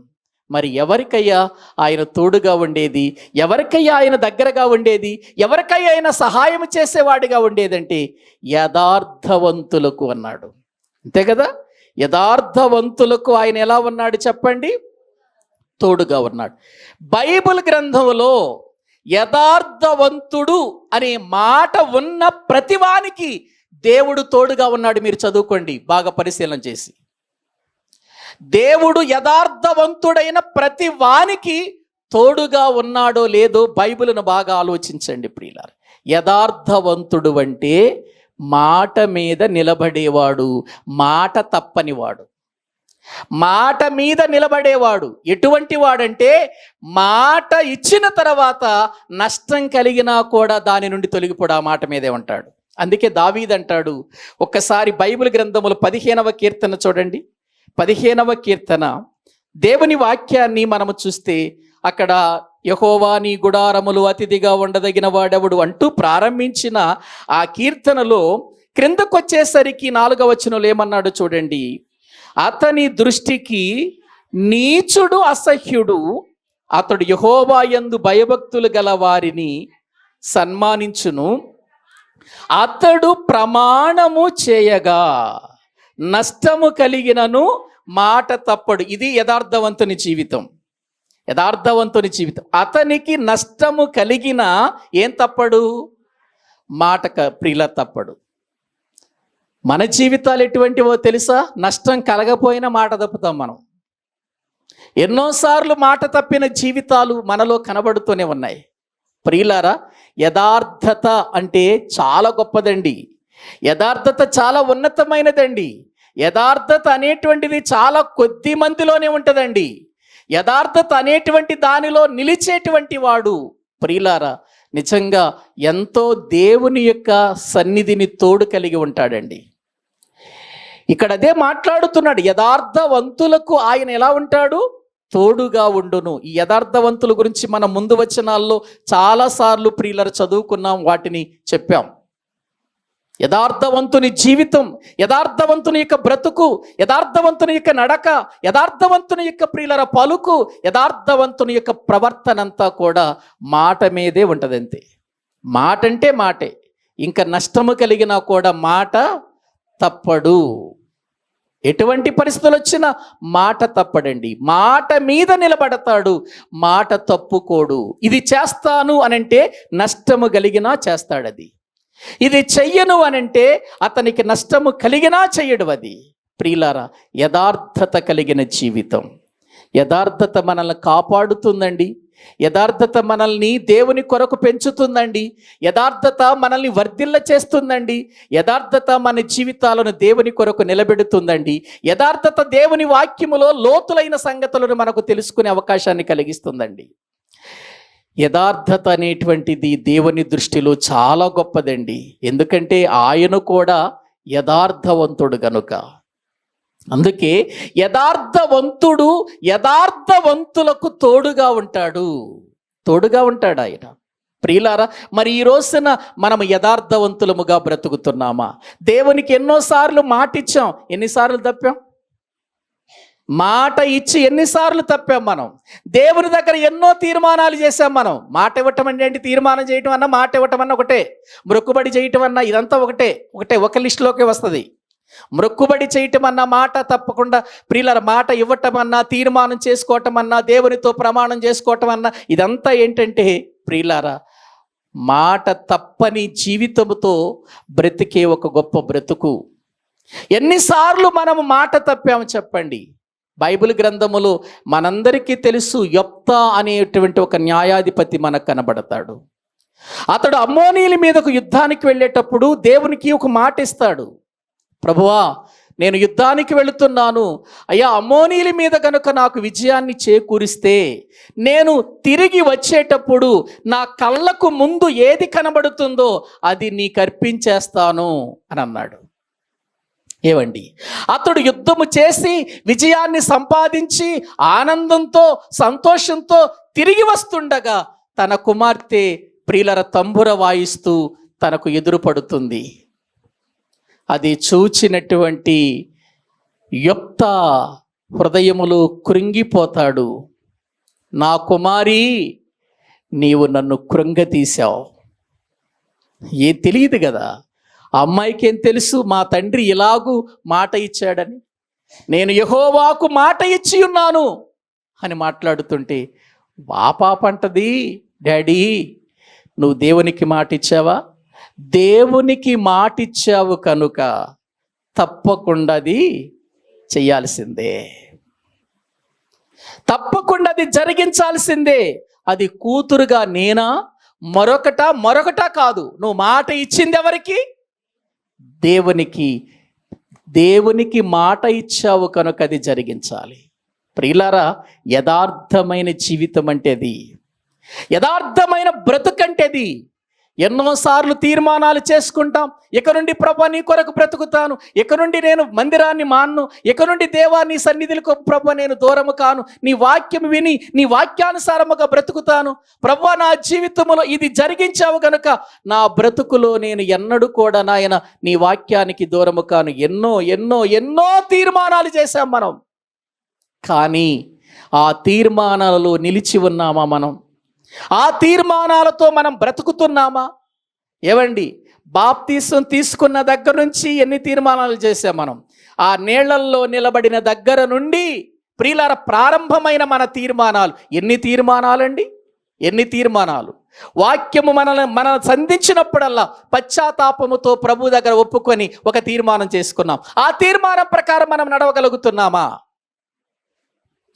మరి ఎవరికయ్యా ఆయన తోడుగా ఉండేది? ఎవరికయ్యా ఆయన దగ్గరగా ఉండేది? ఎవరికయ్యా ఆయన సహాయం చేసేవాడిగా ఉండేదంటే యథార్థవంతులకు అన్నాడు. అంతే కదా? యథార్థవంతులకు ఆయన ఎలా ఉన్నాడు చెప్పండి? తోడుగా ఉన్నాడు. బైబిల్ గ్రంథంలో యథార్థవంతుడు అనే మాట ఉన్న ప్రతివానికి దేవుడు తోడుగా ఉన్నాడు. మీరు చదువుకోండి బాగా పరిశీలన చేసి. దేవుడు యథార్థవంతుడైన ప్రతి వానికి తోడుగా ఉన్నాడో లేదో బైబిల్ను బాగా ఆలోచించండి ప్రియులారా. యథార్థవంతుడు అంటే మాట మీద నిలబడేవాడు, మాట తప్పనివాడు, మాట మీద నిలబడేవాడు. ఎటువంటి వాడంటే మాట ఇచ్చిన తర్వాత నష్టం కలిగినా కూడా దాని నుండి తొలగిపోడు, ఆ మాట మీదే ఉంటాడు. అందుకే దావీదు అంటాడు, ఒక్కసారి బైబిల్ గ్రంథములు 15వ కీర్తన చూడండి. 15వ కీర్తన దేవుని వాక్యాన్ని మనము చూస్తే అక్కడ యెహోవా నీ గుడారములు అతిథిగా ఉండదగిన వాడెవడు అంటూ ప్రారంభించిన ఆ కీర్తనలో క్రిందకొచ్చేసరికి 4వ వచనంలో ఏమన్నాడు చూడండి. అతని దృష్టికి నీచుడు అసహ్యుడు, అతడు యెహోవా యందు భయభక్తులు గల వారిని సన్మానించును, అతడు ప్రమాణము చేయగా. నష్టము కలిగినను మాట తప్పడు. ఇది యథార్థవంతుని జీవితం. యథార్థవంతుని జీవితం. అతనికి నష్టము కలిగిన ఏం తప్పడు? మాట ప్రియుల తప్పడు. మన జీవితాలు ఎటువంటివో తెలుసా? నష్టం కలగపోయినా మాట తప్పుతాం మనం. ఎన్నోసార్లు మాట తప్పిన జీవితాలు మనలో కనబడుతూనే ఉన్నాయి. ప్రియులారా, యథార్థత అంటే చాలా గొప్పదండి. యథార్థత చాలా ఉన్నతమైనదండి. యథార్థత అనేటువంటిది చాలా కొద్ది మందిలోనే ఉంటుందండి. యథార్థత అనేటువంటి దానిలో నిలిచేటువంటి వాడు ప్రియులారా నిజంగా ఎంతో దేవుని యొక్క సన్నిధిని తోడు కలిగి ఉంటాడండి. ఇక్కడ అదే మాట్లాడుతున్నాడు. యథార్థవంతులకు ఆయన ఎలా ఉంటాడు? తోడుగా ఉండును. ఈ యథార్థవంతుల గురించి మనం ముందు వచనాల్లో చాలాసార్లు ప్రియులరు చదువుకున్నాం, వాటిని చెప్పాం. యథార్థవంతుని జీవితం, యథార్థవంతుని యొక్క బ్రతుకు, యథార్థవంతుని యొక్క నడక, యథార్థవంతుని యొక్క ప్రియులర పలుకు, యథార్థవంతుని యొక్క ప్రవర్తన అంతా కూడా మాట మీదే ఉంటుంది. అంతే. మాట అంటే మాటే. ఇంకా నష్టము కలిగినా కూడా మాట తప్పడు. ఎటువంటి పరిస్థితులు వచ్చినా మాట తప్పడండి. మాట మీద నిలబడతాడు, మాట తప్పుకోడు. ఇది చేస్తాను అనంటే నష్టము కలిగినా చేస్తాడు అది. ఇది చెయ్యను అనంటే అతనికి నష్టము కలిగినా చెయ్యడు అది. ప్రియులారా, యథార్థత కలిగిన జీవితం. యథార్థత మనల్ని కాపాడుతుందండి. యథార్థత మనల్ని దేవుని కొరకు పెంచుతుందండి. యథార్థత మనల్ని వర్ధిల్ల చేస్తుందండి. యథార్థత మన జీవితాలను దేవుని కొరకు నిలబెడుతుందండి. యథార్థత దేవుని వాక్యములో లోతులైన సంగతులను మనకు తెలుసుకునే అవకాశాన్ని కలిగిస్తుందండి. యథార్థత అనేటువంటిది దేవుని దృష్టిలో చాలా గొప్పదండి. ఎందుకంటే ఆయన కూడా యథార్థవంతుడు గనుక. అందుకే యథార్థవంతుడు యథార్థవంతులకు తోడుగా ఉంటాడు. తోడుగా ఉంటాడు ఆయన. ప్రియులారా, మరి ఈ రోజున మనం యథార్థవంతులముగా బ్రతుకుతున్నామా? దేవునికి ఎన్నోసార్లు మాట ఇచ్చాం, ఎన్నిసార్లు తప్పాం? మాట ఇచ్చి ఎన్నిసార్లు తప్పాం మనం? దేవుని దగ్గర ఎన్నో తీర్మానాలు చేశాం మనం. మాట ఇవ్వటం అంటే తీర్మానం చేయటం అన్నా, మాట ఇవ్వటం అన్నా ఒకటే, మొక్కుబడి చేయటం అన్నా ఇదంతా ఒకటే. ఒక లిస్టులోకి వస్తుంది. మొక్కుబడి చేయటం అన్నా, మాట తప్పకుండా ప్రియుల మాట ఇవ్వటం అన్నా, తీర్మానం చేసుకోవటం అన్నా, దేవునితో ప్రమాణం చేసుకోవటం అన్నా, ఇదంతా ఏంటంటే ప్రియులారా మాట తప్పని జీవితంతో బ్రతికే ఒక గొప్ప బ్రతుకు. ఎన్నిసార్లు మనము మాట తప్పాము చెప్పండి? బైబిల్ గ్రంథములో మనందరికీ తెలుసు, యొప్తా అనేటువంటి ఒక న్యాయాధిపతి మనకు కనబడతాడు. అతడు అమ్మోనీయుల మీదకు యుద్ధానికి వెళ్ళేటప్పుడు దేవునికి ఒక మాట ఇస్తాడు. ప్రభువా, నేను యుద్ధానికి వెళుతున్నాను, అయ్యా అమ్మోనీయుల మీద కనుక నాకు విజయాన్ని చేకూరిస్తే నేను తిరిగి వచ్చేటప్పుడు నా కళ్ళకు ముందు ఏది కనబడుతుందో అది నీకు అర్పించేస్తాను అని అన్నాడు. ఏవండి, అతడు యుద్ధము చేసి విజయాన్ని సంపాదించి ఆనందంతో సంతోషంతో తిరిగి వస్తుండగా తన కుమార్తె ప్రియులర తంబుర వాయిస్తూ తనకు ఎదురుపడుతుంది. అది చూచినటువంటి యొప్తా హృదయములో కృంగిపోతాడు. నా కుమారి, నీవు నన్ను కృంగతీశావు. ఏం తెలియదు కదా ఆ అమ్మాయికి. ఏం తెలుసు మా తండ్రి ఇలాగూ మాట ఇచ్చాడని? నేను యెహోవాకు మాట ఇచ్చి ఉన్నాను అని మాట్లాడుతుంటే ఆ పాప అంటది, డాడీ నువ్వు దేవునికి మాట ఇచ్చావా? దేవునికి మాట ఇచ్చావు కనుక తప్పకుండా అది చెయ్యాల్సిందే, తప్పకుండా అది జరిగించాల్సిందే. అది కూతురుగా నేనా, మరొకట కాదు. నువ్వు మాట ఇచ్చింది ఎవరికి? దేవునికి. దేవునికి మాట ఇచ్చావు కనుక అది జరిగించాలి. ప్రియులారా, యథార్థమైన జీవితం అంటే అది, యథార్థమైన బ్రతుకంటేది. ఎన్నోసార్లు తీర్మానాలు చేసుకుంటాం. ఇక నుండి ప్రభువా నీ కొరకు బ్రతుకుతాను, ఇక నుండి నేను మందిరాన్ని మాన్ను, ఇక నుండి దేవా నీ సన్నిధిలకు ప్రభువా నేను దూరము కాను, నీ వాక్యం విని నీ వాక్యానుసారముగా బ్రతుకుతాను. ప్రభువా నా జీవితంలో ఇది జరిగించావు కనుక నా బ్రతుకులో నేను ఎన్నడూ కూడా నాయన నీ వాక్యానికి దూరము కాను. ఎన్నో ఎన్నో ఎన్నో తీర్మానాలు చేశాం మనం. కానీ ఆ తీర్మానాలలో నిలిచి ఉన్నామా మనం? ఆ తీర్మానాలతో మనం బ్రతుకుతున్నామా? ఏవండి, బాప్తీసం తీసుకున్న దగ్గర నుంచి ఎన్ని తీర్మానాలు చేసాం మనం. ఆ నీళ్లల్లో నిలబడిన దగ్గర నుండి ప్రియులారా ప్రారంభమైన మన తీర్మానాలు ఎన్ని తీర్మానాలండి, ఎన్ని తీర్మానాలు. వాక్యము మన సంధించినప్పుడల్లా పశ్చాత్తాపముతో ప్రభు దగ్గర ఒప్పుకొని ఒక తీర్మానం చేసుకున్నాం. ఆ తీర్మానం ప్రకారం మనం నడవగలుగుతున్నామా?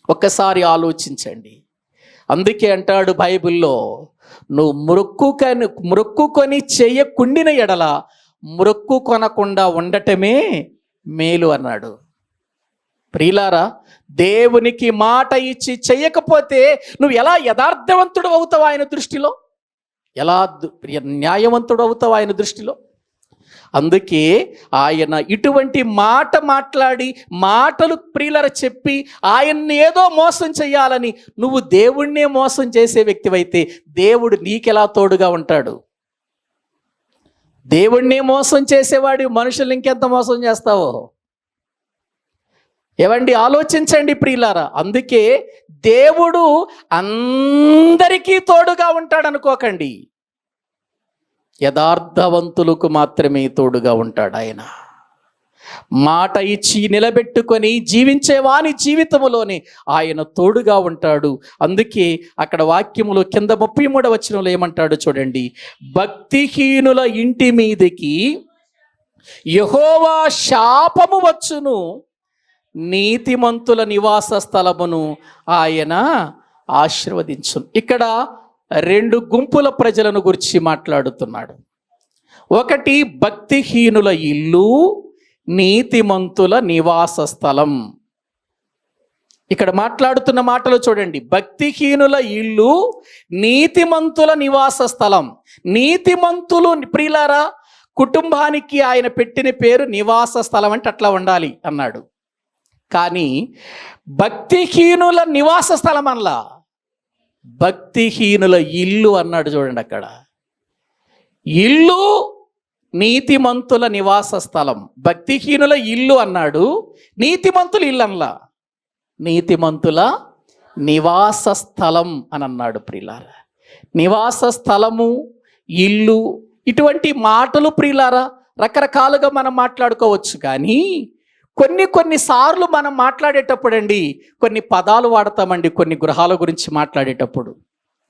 ఒక్కసారి ఆలోచించండి. అందుకే అంటాడు బైబిల్లో, నువ్వు మొక్కుకొని చేయకుండిన ఎడల మొక్కు కొనకుండా ఉండటమే మేలు అన్నాడు. ప్రియులారా, దేవునికి మాట ఇచ్చి చెయ్యకపోతే నువ్వు ఎలా యథార్థవంతుడు అవుతావు ఆయన దృష్టిలో, ఎలా న్యాయవంతుడు అవుతావు ఆయన దృష్టిలో. అందుకే ఆయన ఇటువంటి మాట మాట్లాడి మాటలు ప్రియులర చెప్పి ఆయన్ని ఏదో మోసం చెయ్యాలని నువ్వు దేవుణ్ణే మోసం చేసే వ్యక్తివైతే దేవుడు నీకెలా తోడుగా ఉంటాడు? దేవుణ్ణే మోసం చేసేవాడి మనుషులు ఇంకెంత మోసం చేస్తావో. ఏవండి, ఆలోచించండి ప్రియులారా. అందుకే దేవుడు అందరికీ తోడుగా ఉంటాడు అనుకోకండి, యథార్థవంతులకు మాత్రమే తోడుగా ఉంటాడు ఆయన. మాట ఇచ్చి నిలబెట్టుకొని జీవించేవాని జీవితంలోనే ఆయన తోడుగా ఉంటాడు. అందుకే అక్కడ వాక్యములో కింద 33వ వచనంలో ఏమంటాడు చూడండి, భక్తిహీనుల ఇంటి మీదకి యెహోవా శాపము వచ్చును, నీతిమంతుల నివాస స్థలమును ఆయన ఆశీర్వదించును. ఇక్కడ 2 గుంపుల ప్రజలను గురించి మాట్లాడుతున్నాడు. ఒకటి భక్తిహీనుల ఇల్లు, నీతిమంతుల నివాస స్థలం. ఇక్కడ మాట్లాడుతున్న మాటలు చూడండి, భక్తిహీనుల ఇల్లు, నీతిమంతుల నివాస స్థలం. నీతిమంతులు ప్రియులారా, కుటుంబానికి ఆయన పెట్టిన పేరు నివాస స్థలం అంటే అట్లా ఉండాలి అన్నాడు. కానీ భక్తిహీనుల నివాస స్థలం అనలా, భక్తిహీనుల ఇల్లు అన్నాడు. చూడండి, అక్కడ ఇల్లు నీతిమంతుల నివాస స్థలం. భక్తిహీనుల ఇల్లు అన్నాడు, నీతిమంతుల ఇల్లు అనలా, నీతిమంతుల నివాస స్థలం అని అన్నాడు. ప్రియులారా, నివాస స్థలము, ఇల్లు, ఇటువంటి మాటలు ప్రియులారా రకరకాలుగా మనం మాట్లాడుకోవచ్చు. కానీ కొన్నిసార్లు మనం మాట్లాడేటప్పుడు అండి కొన్ని పదాలు వాడతామండి. కొన్ని గృహాల గురించి మాట్లాడేటప్పుడు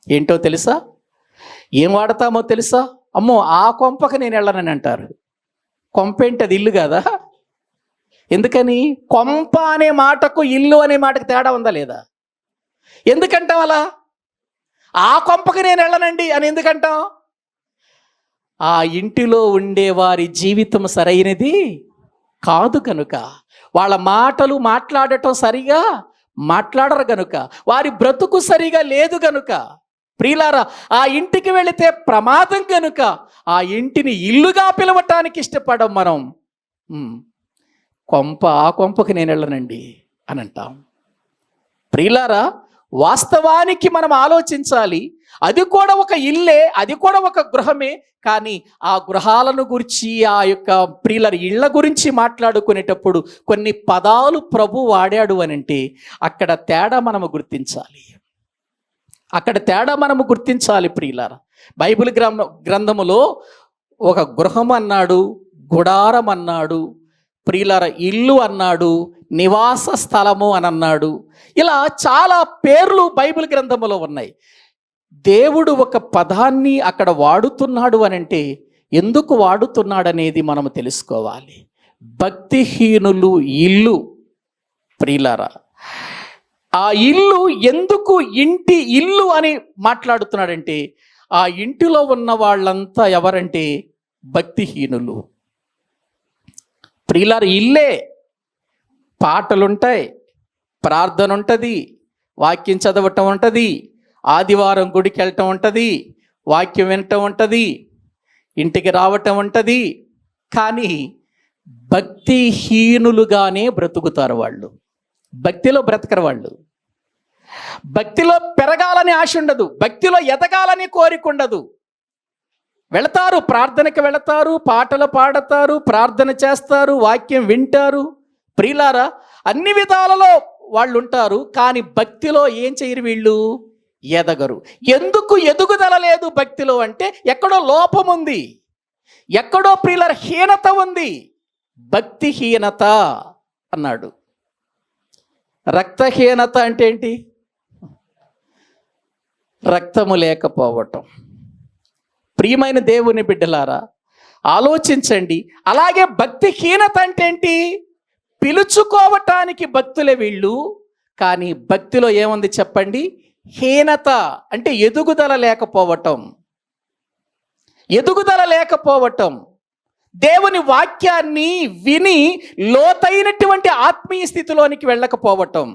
ఏంటో తెలుసా, ఏం వాడతామో తెలుసా? అమ్మో, ఆ కొంపకి నేను వెళ్ళనని అంటారు. కొంప ఏంటి, అది ఇల్లు కదా. ఎందుకని? కొంప అనే మాటకు ఇల్లు అనే మాటకు తేడా ఉందా లేదా? ఎందుకంటాం అలా? ఆ కొంపకి నేను వెళ్ళనండి అని ఎందుకంటాం? ఆ ఇంటిలో ఉండేవారి జీవితం సరైనది కాదు కనుక, వాళ్ళ మాటలు మాట్లాడటం సరిగా మాట్లాడరు గనుక, వారి బ్రతుకు సరిగా లేదు గనుక ప్రియులారా, ఆ ఇంటికి వెళితే ప్రమాదం గనుక ఆ ఇంటిని ఇల్లుగా పిలవటానికి ఇష్టపడం మనం. ఆ కొంపకి నేను వెళ్ళనండి అని అంటాం. ప్రియులారా, వాస్తవానికి మనం ఆలోచించాలి. అది కూడా ఒక ఇల్లే, అది కూడా ఒక గృహమే. కానీ ఆ గృహాలను గురించి, ఆ యొక్క ప్రియుల ఇళ్ల గురించి మాట్లాడుకునేటప్పుడు కొన్ని పదాలు ప్రభు వాడాడు అని అంటే అక్కడ తేడా మనము గుర్తించాలి. ప్రియులారా, బైబిల్ గ్రంథములో ఒక గృహం అన్నాడు, గుడారం అన్నాడు, ప్రియులార ఇల్లు అన్నాడు, నివాస స్థలము అని అన్నాడు. ఇలా చాలా పేర్లు బైబిల్ గ్రంథములో ఉన్నాయి. దేవుడు ఒక పదాన్ని అక్కడ వాడుతున్నాడు అని అంటే ఎందుకు వాడుతున్నాడనేది మనము తెలుసుకోవాలి. భక్తిహీనులు ఇల్లు. ప్రియులారా, ఆ ఇల్లు ఎందుకు ఇంటి ఇల్లు అని మాట్లాడుతున్నాడంటే ఆ ఇంటిలో ఉన్న వాళ్ళంతా ఎవరంటే భక్తిహీనులు. ప్రియులారా, ఇల్లే పాటలుంటాయి, ప్రార్థన ఉంటుంది, వాక్యం చదవటం ఉంటుంది, ఆదివారం గుడికి వెళ్ళటం ఉంటుంది, వాక్యం వినటం ఉంటుంది, ఇంటికి రావటం ఉంటుంది. కానీ భక్తిహీనులుగానే బ్రతుకుతారు వాళ్ళు. భక్తిలో బ్రతకరు వాళ్ళు. భక్తిలో పెరగాలని ఆశ ఉండదు, భక్తిలో ఎదగాలని కోరిక ఉండదు. వెళతారు, ప్రార్థనకి వెళతారు, పాటలు పాడతారు, ప్రార్థన చేస్తారు, వాక్యం వింటారు. ప్రియులారా, అన్ని విధాలలో వాళ్ళు ఉంటారు. కానీ భక్తిలో ఏం చేయరు వీళ్ళు? ఎదగరు. ఎందుకు ఎదుగుదల లేదు భక్తిలో అంటే ఎక్కడో లోపం ఉంది. ఎక్కడో ప్రియుల హీనత ఉంది, భక్తిహీనత అన్నాడు. రక్తహీనత అంటే ఏంటి? రక్తము లేకపోవటం. ప్రియమైన దేవుని బిడ్డలారా ఆలోచించండి. అలాగే భక్తిహీనత అంటే ఏంటి? పిలుచుకోవటానికి భక్తులే వీళ్ళు, కానీ భక్తిలో ఏముంది చెప్పండి? హీనత అంటే ఎదుగుదల లేకపోవటం. ఎదుగుదల లేకపోవటం, దేవుని వాక్యాన్ని విని లోతైనటువంటి ఆత్మీయ స్థితిలోనికి వెళ్ళకపోవటం,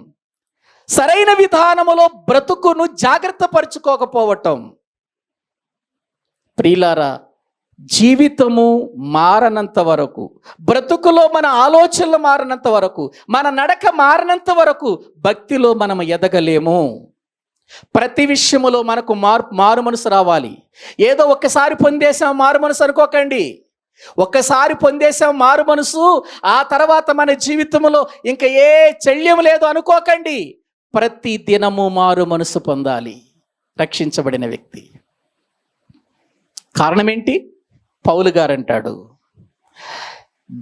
సరైన విధానములో బ్రతుకును జాగ్రత్త పరుచుకోకపోవటం. ప్రియులారా, జీవితము మారనంత వరకు, బ్రతుకులో మన ఆలోచనలు మారనంత వరకు, మన నడక మారనంత వరకు భక్తిలో మనం ఎదగలేము. ప్రతి విషయములో మనకు మారు మనసు రావాలి. ఏదో ఒక్కసారి పొందేసాం మారు మనసు అనుకోకండి. ఒక్కసారి పొందేసాం మారు మనసు, ఆ తర్వాత మన జీవితంలో ఇంకా ఏ చెల్యం లేదు అనుకోకండి. ప్రతి దినము మారు మనసు పొందాలి రక్షించబడిన వ్యక్తి. కారణం ఏంటి? పౌలు గారు అంటాడు,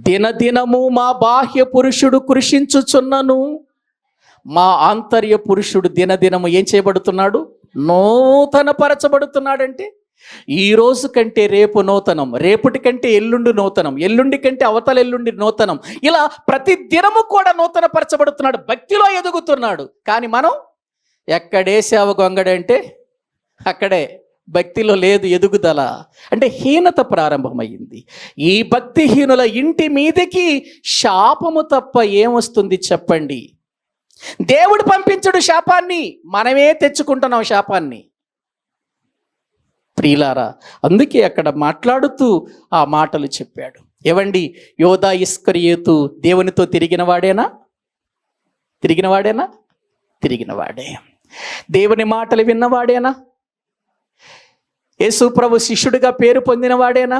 దినదినము మా బాహ్య పురుషుడు కృషించుచున్నను, మా ఆంతర్య పురుషుడు దినదినము ఏం చేయబడుతున్నాడు? నూతన పరచబడుతున్నాడంటే ఈ రోజు కంటే రేపు నూతనం, రేపటి కంటే ఎల్లుండి నూతనం, ఎల్లుండి కంటే అవతల ఎల్లుండి నూతనం, ఇలా ప్రతి దినము కూడా నూతన పరచబడుతున్నాడు, భక్తిలో ఎదుగుతున్నాడు. కానీ మనం ఎక్కడే సేవ గొంగడంటే అక్కడే, భక్తిలో లేదు ఎదుగుదల. అంటే హీనత ప్రారంభమైంది. ఈ భక్తిహీనుల ఇంటి మీదకి శాపము తప్ప ఏమొస్తుంది చెప్పండి? దేవుడు పంపించడు శాపాన్ని, మనమే తెచ్చుకుంటున్నాం శాపాన్ని. ప్రియులారా, అందుకే అక్కడ మాట్లాడుతూ ఆ మాటలు చెప్పాడు. ఏవండి, యోధా ఇస్కరియోతు దేవునితో తిరిగినవాడేనా? తిరిగినవాడే. దేవుని మాటలు విన్నవాడేనా? యేసు ప్రభు శిష్యుడిగా పేరు పొందినవాడేనా?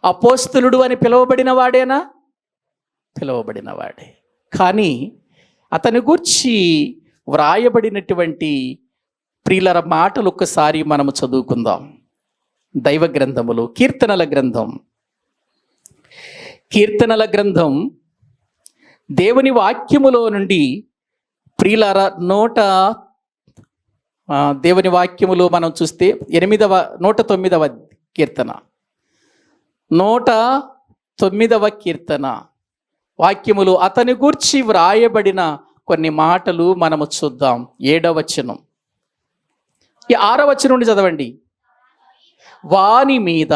అపోస్తలుడు అని పిలువబడినవాడేనా? పిలువబడినవాడే. కానీ అతని గూర్చి వ్రాయబడినటువంటి ప్రియులర మాటలు ఒక్కసారి మనము చదువుకుందాం. దైవ గ్రంథములు, కీర్తనల గ్రంథం దేవుని వాక్యములో నుండి ప్రియులర దేవుని వాక్యములో మనం చూస్తే 109వ కీర్తన, 109వ కీర్తన వాక్యములు అతని గూర్చి వ్రాయబడిన కొన్ని మాటలు మనము చూద్దాం. 7వ వచనం, ఈ 6వ వచనం నుండి చదవండి. వాని మీద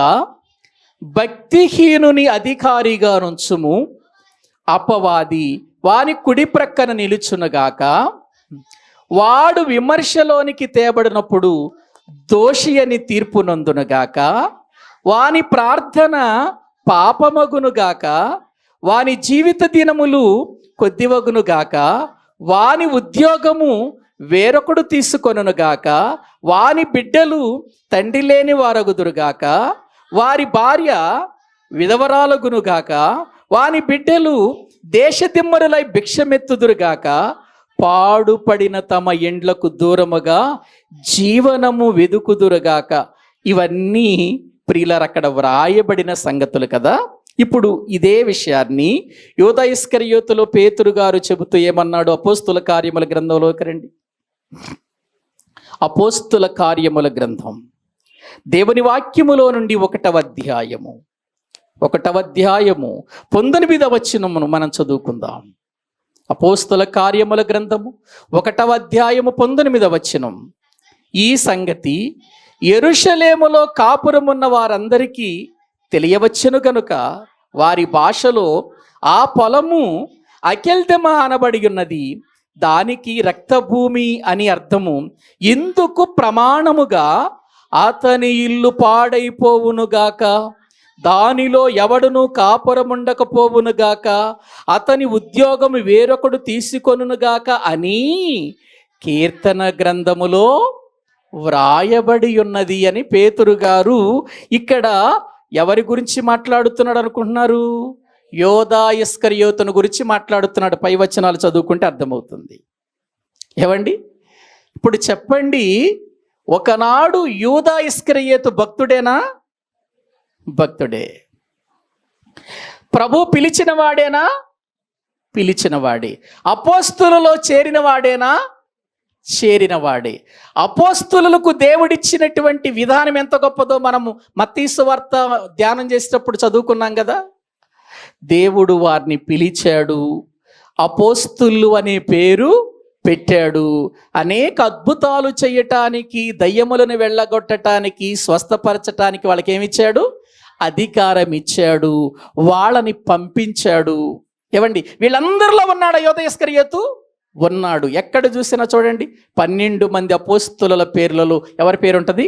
భక్తిహీనుని అధికారిగా నుంచుము, అపవాది వాని కుడి ప్రక్కన నిలుచునుగాక. వాడు విమర్శలోనికి తేబడినప్పుడు దోషి అని తీర్పు నొందునుగాక. వాని ప్రార్థన పాపమగునుగాక. వాని జీవిత దినములు కొద్దివగునుగాక. వాని ఉద్యోగము వేరొకడు తీసుకొనుగాక. వాని బిడ్డలు తండ్రి లేని వారగుదురుగాక. వారి భార్య విధవరాలగునుగాక. వాని బిడ్డలు దేశదిమ్మరులై భిక్షమెత్తుదురుగాక. పాడుపడిన తమ ఎండ్లకు దూరముగా జీవనము వెదుకుదురుగాక. ఇవన్నీ ప్రియులారా అక్కడ వ్రాయబడిన సంగతులు కదా. ఇప్పుడు ఇదే విషయాన్ని యోధా ఇస్కరియోతులో పేతురు గారు చెబుతూ ఏమన్నాడు? అపోస్తుల కార్యముల గ్రంథంలోకి రండి. అపోస్తుల కార్యముల గ్రంథం దేవుని వాక్యములో నుండి 1వ అధ్యాయము 19వ వచనమును మనం చదువుకుందాం. అపోస్తుల కార్యముల గ్రంథము 1వ అధ్యాయము 19వ వచనం. ఈ సంగతి యెరూషలేములో కాపురమున్న వారందరికీ తెలియవచ్చును గనుక వారి భాషలో ఆ పొలము అకెల్దెమ అనబడి ఉన్నది, దానికి రక్తభూమి అని అర్థము. ఇందుకు ప్రమాణముగా అతని ఇల్లు పాడైపోవునుగాక, దానిలో ఎవడును కాపురముండకపోవునుగాక, అతని ఉద్యోగము వేరొకడు తీసుకొనుగాక అని కీర్తన గ్రంథములో వ్రాయబడి ఉన్నది అని పేతురు గారు ఇక్కడ ఎవరి గురించి మాట్లాడుతున్నాడు అనుకుంటున్నారు? యోధా ఇస్కరియోతును గురించి మాట్లాడుతున్నాడు. పై వచనాలు చదువుకుంటే అర్థమవుతుంది. ఏవండి, ఇప్పుడు చెప్పండి, ఒకనాడు యోధా ఇస్కరియోతు భక్తుడేనా? భక్తుడే. ప్రభు పిలిచిన వాడేనా? పిలిచిన వాడే. అపోస్తులలో చేరిన వాడేనా? చేరిన వాడే. అపోస్తులకు దేవుడిచ్చినటువంటి విధానం ఎంత గొప్పదో మనము మత్తయి సువార్త ధ్యానం చేసేటప్పుడు చదువుకున్నాం కదా. దేవుడు వారిని పిలిచాడు, అపోస్తులు అనే పేరు పెట్టాడు. అనేక అద్భుతాలు చేయటానికి, దయ్యములను వెళ్ళగొట్టడానికి, స్వస్థపరచటానికి వాళ్ళకి ఏమిచ్చాడు? అధికారం ఇచ్చాడు. వాళ్ళని పంపించాడు. ఏవండి, వీళ్ళందరిలో ఉన్నాడు యోధ ఇస్కరియోతు? ఉన్నాడు. ఎక్కడ చూసినా చూడండి 12 మంది అపోస్తుల పేర్లలో ఎవరి పేరు ఉంటుంది?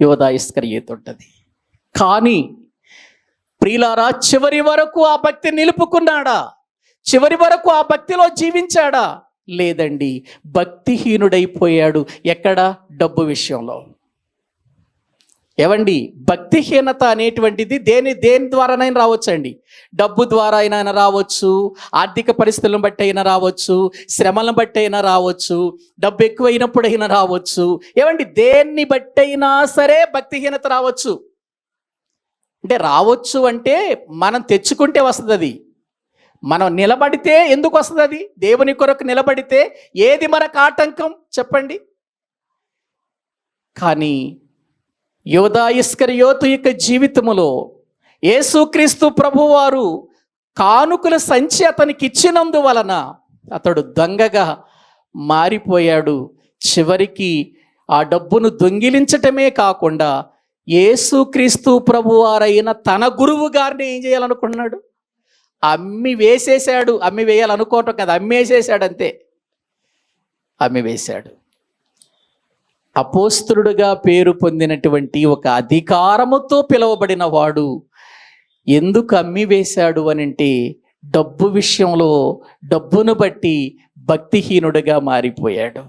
యోధ ఇస్కరియోతు ఉంటుంది. కానీ ప్రియులారా, చివరి వరకు ఆ భక్తి నిలుపుకున్నాడా? చివరి వరకు ఆ భక్తిలో జీవించాడా? లేదండి, భక్తిహీనుడైపోయాడు. ఎక్కడ? డబ్బు విషయంలో. ఏవండి, భక్తిహీనత అనేటువంటిది దేని ద్వారానైనా రావచ్చండి. డబ్బు ద్వారా అయినా రావచ్చు, ఆర్థిక పరిస్థితులను బట్టి అయినా రావచ్చు, శ్రమలను బట్టి అయినా రావచ్చు, డబ్బు ఎక్కువైనప్పుడు అయినా రావచ్చు. ఏవండి, దేన్ని బట్టి అయినా సరే భక్తిహీనత రావచ్చు. అంటే రావచ్చు అంటే మనం తెచ్చుకుంటే వస్తుంది. అది మనం నిలబడితే ఎందుకు వస్తుంది? అది దేవుని కొరకు నిలబడితే ఏది మనకు ఆటంకం చెప్పండి? కానీ యోధ ఇస్కరియోతు యొక్క జీవితములో యేసుక్రీస్తు ప్రభువారు కానుకల సంచి అతనికి ఇచ్చినందువలన అతడు దొంగగా మారిపోయాడు. చివరికి ఆ డబ్బును దొంగిలించటమే కాకుండా యేసుక్రీస్తు ప్రభువారైన తన గురువు గారిని ఏం చేయాలనుకున్నాడు? అమ్మి వేసేశాడు. అమ్మి వేయాలనుకోవటం కదా, అమ్మేసేసాడు అంతే. అమ్మి వేశాడు. అపోస్తలుడుగా పేరు పొందినటువంటి ఒక అధికారముతో పిలువబడిన వాడు ఎందుకు అమ్మి వేశాడు అనంటే, డబ్బు విషయంలో డబ్బును బట్టి భక్తిహీనుడిగా మారిపోయాడు.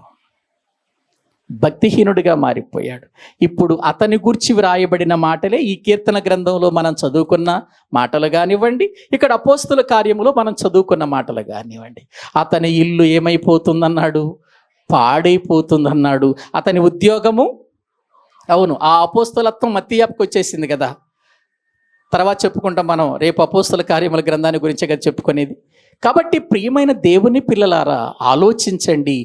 భక్తిహీనుడిగా మారిపోయాడు. ఇప్పుడు అతని గురించి వ్రాయబడిన మాటలే ఈ కీర్తన గ్రంథంలో మనం చదువుకున్న మాటలు కానివ్వండి, ఇక్కడ అపోస్తుల కార్యములో మనం చదువుకున్న మాటలు కానివ్వండి. అతని ఇల్లు ఏమైపోతుందన్నాడు? పాడైపోతుందన్నాడు. అతని ఉద్యోగము, అవును, ఆ అపోస్తులత్వం మత్తయికి వచ్చేసింది కదా. తర్వాత చెప్పుకుంటాం మనం, రేపు అపోస్తుల కార్యముల గ్రంథాన్ని గురించే కదా చెప్పుకునేది. కాబట్టి ప్రియమైన దేవుని పిల్లలారా, ఆలోచించండి.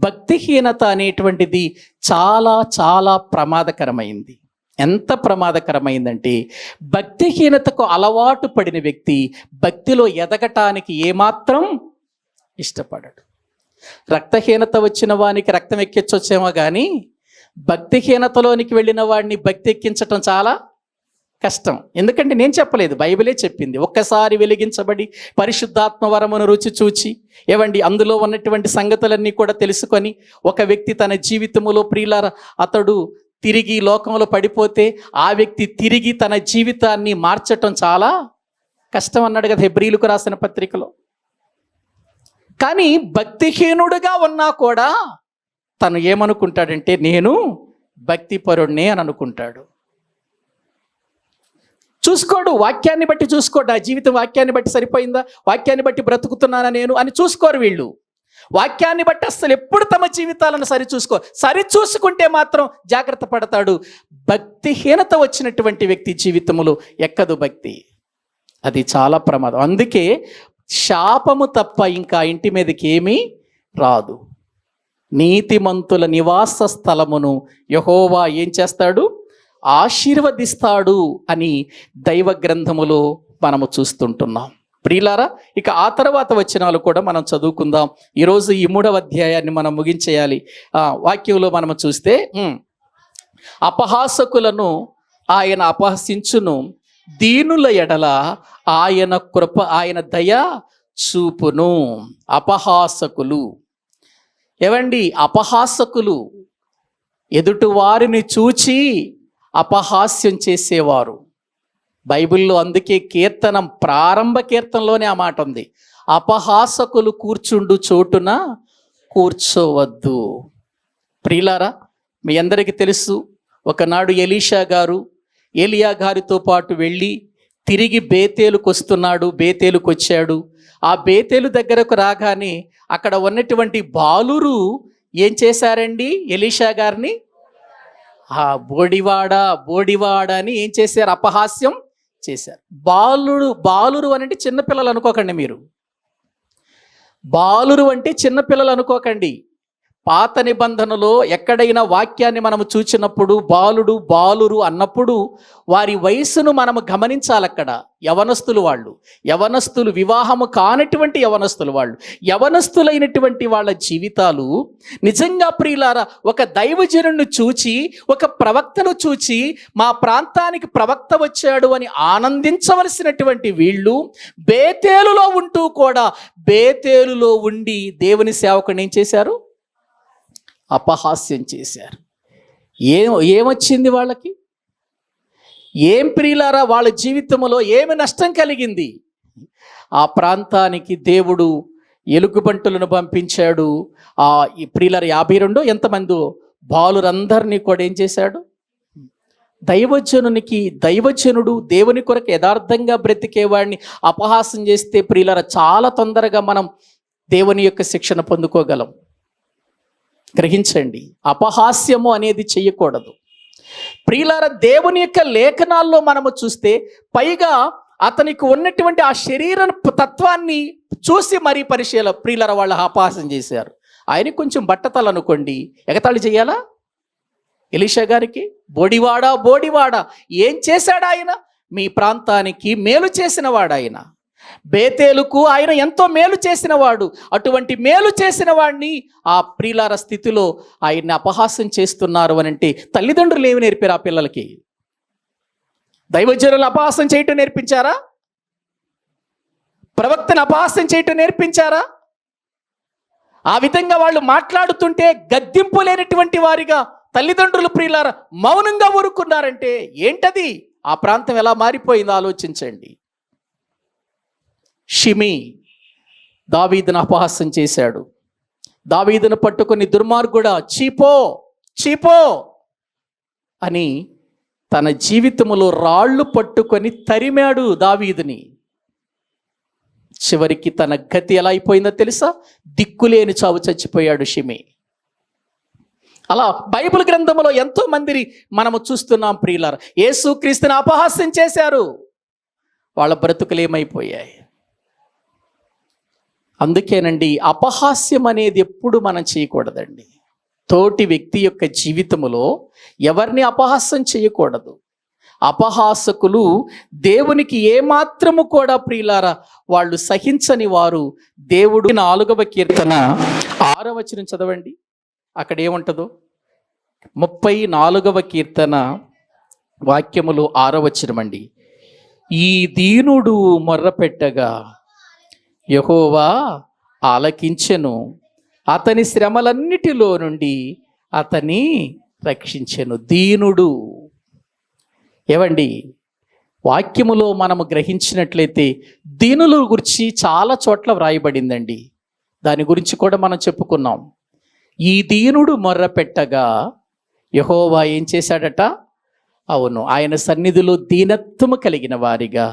భక్తిహీనత అనేటువంటిది చాలా చాలా ప్రమాదకరమైంది. ఎంత ప్రమాదకరమైందంటే, భక్తిహీనతకు అలవాటు పడిన వ్యక్తి భక్తిలో ఎదగటానికి ఏమాత్రం ఇష్టపడడు. రక్తహీనత వచ్చిన వానికి రక్తం ఎక్కించొచ్చేమో కానీ భక్తిహీనతలోనికి వెళ్ళిన వాడిని భక్తి ఎక్కించటం చాలా కష్టం. ఎందుకంటే నేను చెప్పలేదు, బైబిలే చెప్పింది. ఒక్కసారి వెలిగించబడి పరిశుద్ధాత్మ వరమును రుచి చూచి, ఏవండి, అందులో ఉన్నటువంటి సంగతులన్నీ కూడా తెలుసుకొని ఒక వ్యక్తి తన జీవితంలో ప్రియులారా అతడు తిరిగి లోకంలో పడిపోతే ఆ వ్యక్తి తిరిగి తన జీవితాన్ని మార్చటం చాలా కష్టం అన్నాడు కదా హెబ్రీయులకు రాసిన పత్రికలో. కానీ భక్తిహీనుడుగా ఉన్నా కూడా తను ఏమనుకుంటాడంటే, నేను భక్తిపరుణ్ణే అని అనుకుంటాడు. చూసుకోడు, వాక్యాన్ని బట్టి చూసుకోడు. ఆ జీవితం వాక్యాన్ని బట్టి సరిపోయిందా, వాక్యాన్ని బట్టి బ్రతుకుతున్నానా నేను అని చూసుకోరు వీళ్ళు. వాక్యాన్ని బట్టి అసలు ఎప్పుడు తమ జీవితాలను సరిచూసుకుంటే మాత్రం జాగ్రత్త పడతాడు. భక్తిహీనత వచ్చినటువంటి వ్యక్తి జీవితంలో ఎక్కదు భక్తి. అది చాలా ప్రమాదం. అందుకే శాపము తప్ప ఇంకా ఇంటి మీదకి ఏమీ రాదు. నీతిమంతుల నివాస స్థలమును యెహోవా ఏం చేస్తాడు? ఆశీర్వదిస్తాడు అని దైవ గ్రంథములో మనము చూస్తుంటున్నాం. ప్రియులారా, ఇక ఆ తర్వాత వచనాలు కూడా మనం చదువుకుందాం. ఈరోజు ఈ 3వ అధ్యాయాన్ని మనం ముగించేయాలి. వాక్యంలో మనము చూస్తే, అపహాసకులను ఆయన అపహసించును, దీనుల ఎడల ఆయన కృప, ఆయన దయ చూపును. అపహాసకులు, ఏవండి, అపహాసకులు ఎదుటివారిని చూచి అపహాస్యం చేసేవారు. బైబిల్లో అందుకే కీర్తనం, ప్రారంభ కీర్తనలోనే ఆ మాట ఉంది, అపహాసకులు కూర్చుండు చోటున కూర్చోవద్దు. ప్రియులారా, మీ అందరికీ తెలుసు, ఒకనాడు ఎలీషా గారు ఏలియా గారితో పాటు వెళ్ళి తిరిగి బేతేలుకు వస్తున్నాడు. బేతేలుకు వచ్చాడు. ఆ బేతేలు దగ్గరకు రాగానే అక్కడ ఉన్నటువంటి బాలురు ఏం చేశారండి? ఎలీషా గారిని ఆ బోడివాడ అని ఏం చేశారు? అపహాస్యం చేశారు. బాలురు అని అంటే చిన్నపిల్లలు అనుకోకండి మీరు. బాలురు అంటే చిన్నపిల్లలు అనుకోకండి. పాత నిబంధనలో ఎక్కడైనా వాక్యాన్ని మనము చూచినప్పుడు బాలురు అన్నప్పుడు వారి వయసును మనము గమనించాలి. అక్కడ యవనస్తులు వివాహము కానటువంటి యవనస్తులైనటువంటి వాళ్ళ జీవితాలు నిజంగా ప్రియులారా, ఒక దైవజనుడిని చూచి, ఒక ప్రవక్తను చూచి, మా ప్రాంతానికి ప్రవక్త వచ్చాడు అని ఆనందించవలసినటువంటి వీళ్ళు బేతేలులో ఉంటూ కూడా బేతేలులో ఉండి దేవుని సేవకుని ఏం చేశారు? అపహాస్యం చేశారు. ఏమొచ్చింది వాళ్ళకి? ఏం ప్రియులారా, వాళ్ళ జీవితంలో ఏమి నష్టం కలిగింది? ఆ ప్రాంతానికి దేవుడు ఎలుగుబంటులను పంపించాడు. ఈ ప్రియులారా 52 ఎంతమంది బాలురందరినీ కూడా ఏం చేశాడు? దైవజనుడు దేవుని కొరకు యథార్థంగా బ్రతికేవాడిని అపహాస్యం చేస్తే ప్రియులారా చాలా తొందరగా మనం దేవుని యొక్క శిక్షణ పొందుకోగలం. గ్రహించండి, అపహాస్యము అనేది చెయ్యకూడదు. ప్రియులారా, దేవుని యొక్క లేఖనాల్లో మనము చూస్తే పైగా అతనికి ఉన్నటువంటి ఆ శరీర తత్వాన్ని చూసి మరీ ప్రియులారా వాళ్ళు అపహాస్యం చేశారు. ఆయనకి కొంచెం బట్టతలు అనుకోండి, ఎగతాళి చేయాలా? ఎలీషా గారికి బోడివాడా ఏం చేశాడు ఆయన? మీ ప్రాంతానికి మేలు చేసిన వాడు ఆయన. బేతేలుకు ఆయన ఎంతో మేలు చేసిన వాడు. అటువంటి మేలు చేసిన వాడిని ఆ ప్రియులార స్థితిలో ఆయన్ని అపహాస్యం చేస్తున్నారు అని అంటే తల్లిదండ్రులు ఏమి నేర్పారు ఆ పిల్లలకి? దైవజనులు అపహాస్యం చేయటం నేర్పించారా? ప్రవక్తను అపహాస్యం చేయటం నేర్పించారా? ఆ విధంగా వాళ్ళు మాట్లాడుతుంటే గద్దింపు లేనటువంటి వారిగా తల్లిదండ్రులు ప్రియులార మౌనంగా ఊరుకున్నారంటే ఏంటది? ఆ ప్రాంతం ఎలా మారిపోయిందో ఆలోచించండి. షిమీ దావీదును అపహాస్యం చేశాడు. దావీదును పట్టుకొని దుర్మార్గుడా, చీపో అని తన జీవితంలో రాళ్ళు పట్టుకొని తరిమాడు దావీదుని. చివరికి తన గతి ఎలా అయిపోయిందో తెలుసా? దిక్కులేని చావు చచ్చిపోయాడు షిమీ. అలా బైబిల్ గ్రంథంలో ఎంతో మందిని మనము చూస్తున్నాం ప్రియులారా. యేసుక్రీస్తుని అపహాస్యం చేశారు, వాళ్ళ బ్రతుకులు ఏమైపోయాయి? అందుకేనండి అపహాస్యం అనేది ఎప్పుడు మనం చేయకూడదండి. తోటి వ్యక్తి యొక్క జీవితంలో ఎవరిని అపహాస్యం చేయకూడదు. అపహాసకులు దేవునికి ఏమాత్రము కూడా ప్రియులారా వాళ్ళు సహించని వారు. దేవుడు 4వ కీర్తన 6వ వచనం చదవండి, అక్కడ ఏముంటుందో. 34వ కీర్తన వాక్యములు 6వ వచనం అండి. ఈ దీనుడు మొర్రపెట్టగా యెహోవా ఆలకించెను, అతని శ్రమలన్నిటిలో నుండి అతని రక్షించెను. దీనుడు ఏవండి, వాక్యములో మనము గ్రహించినట్లయితే దీనుల గురించి చాలా చోట్ల వ్రాయబడిందండి. దాని గురించి కూడా మనం చెప్పుకున్నాం. ఈ దీనుడు మొర్రపెట్టగా యెహోవా ఏం చేశాడట? అవును, ఆయన సన్నిధిలో దీనత్వము కలిగిన వారిగా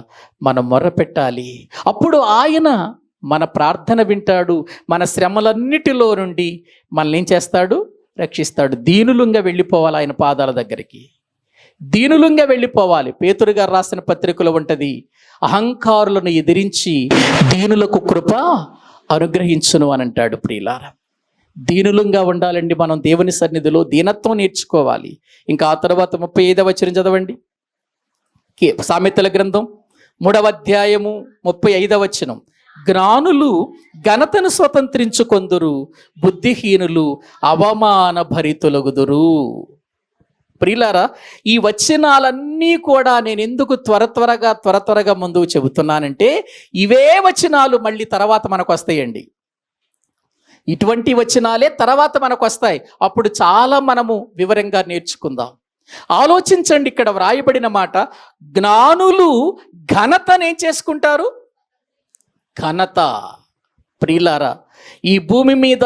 మనం మొర్రపెట్టాలి. అప్పుడు ఆయన మన ప్రార్థన వింటాడు, మన శ్రమలన్నిటిలో నుండి మనల్ని ఏం చేస్తాడు? రక్షిస్తాడు. దీనులుగా వెళ్ళిపోవాలి ఆయన పాదాల దగ్గరికి, దీనులుగా వెళ్ళిపోవాలి. పేతురు గారు రాసిన పత్రికలో ఉంటుంది, అహంకారులను ఎదిరించి దీనులకు కృప అనుగ్రహించును అని అంటాడు. ప్రియులారా, దీనులుగా ఉండాలండి మనం దేవుని సన్నిధిలో, దీనత్వం నేర్చుకోవాలి. ఇంకా ఆ తర్వాత 35వ వచనం చదవండి. సామెతల గ్రంథం 3వ అధ్యాయము 35వ వచనం. జ్ఞానులు ఘనతను స్వతంత్రించుకొందురు, బుద్ధిహీనులు అవమాన భరితులగుదురు. ప్రియులారా, ఈ వచనాలన్నీ కూడా నేను ఎందుకు త్వరగా ముందుకు చెబుతున్నానంటే ఇవే వచనాలు మళ్ళీ తర్వాత మనకు వస్తాయండి. ఇటువంటి వచనాలే తర్వాత మనకు వస్తాయి. అప్పుడు చాలా మనము వివరంగా నేర్చుకుందాం. ఆలోచించండి, ఇక్కడ వ్రాయబడిన మాట, జ్ఞానులు ఘనతను ఏం చేసుకుంటారు? ఘనత. ప్రియులారా, ఈ భూమి మీద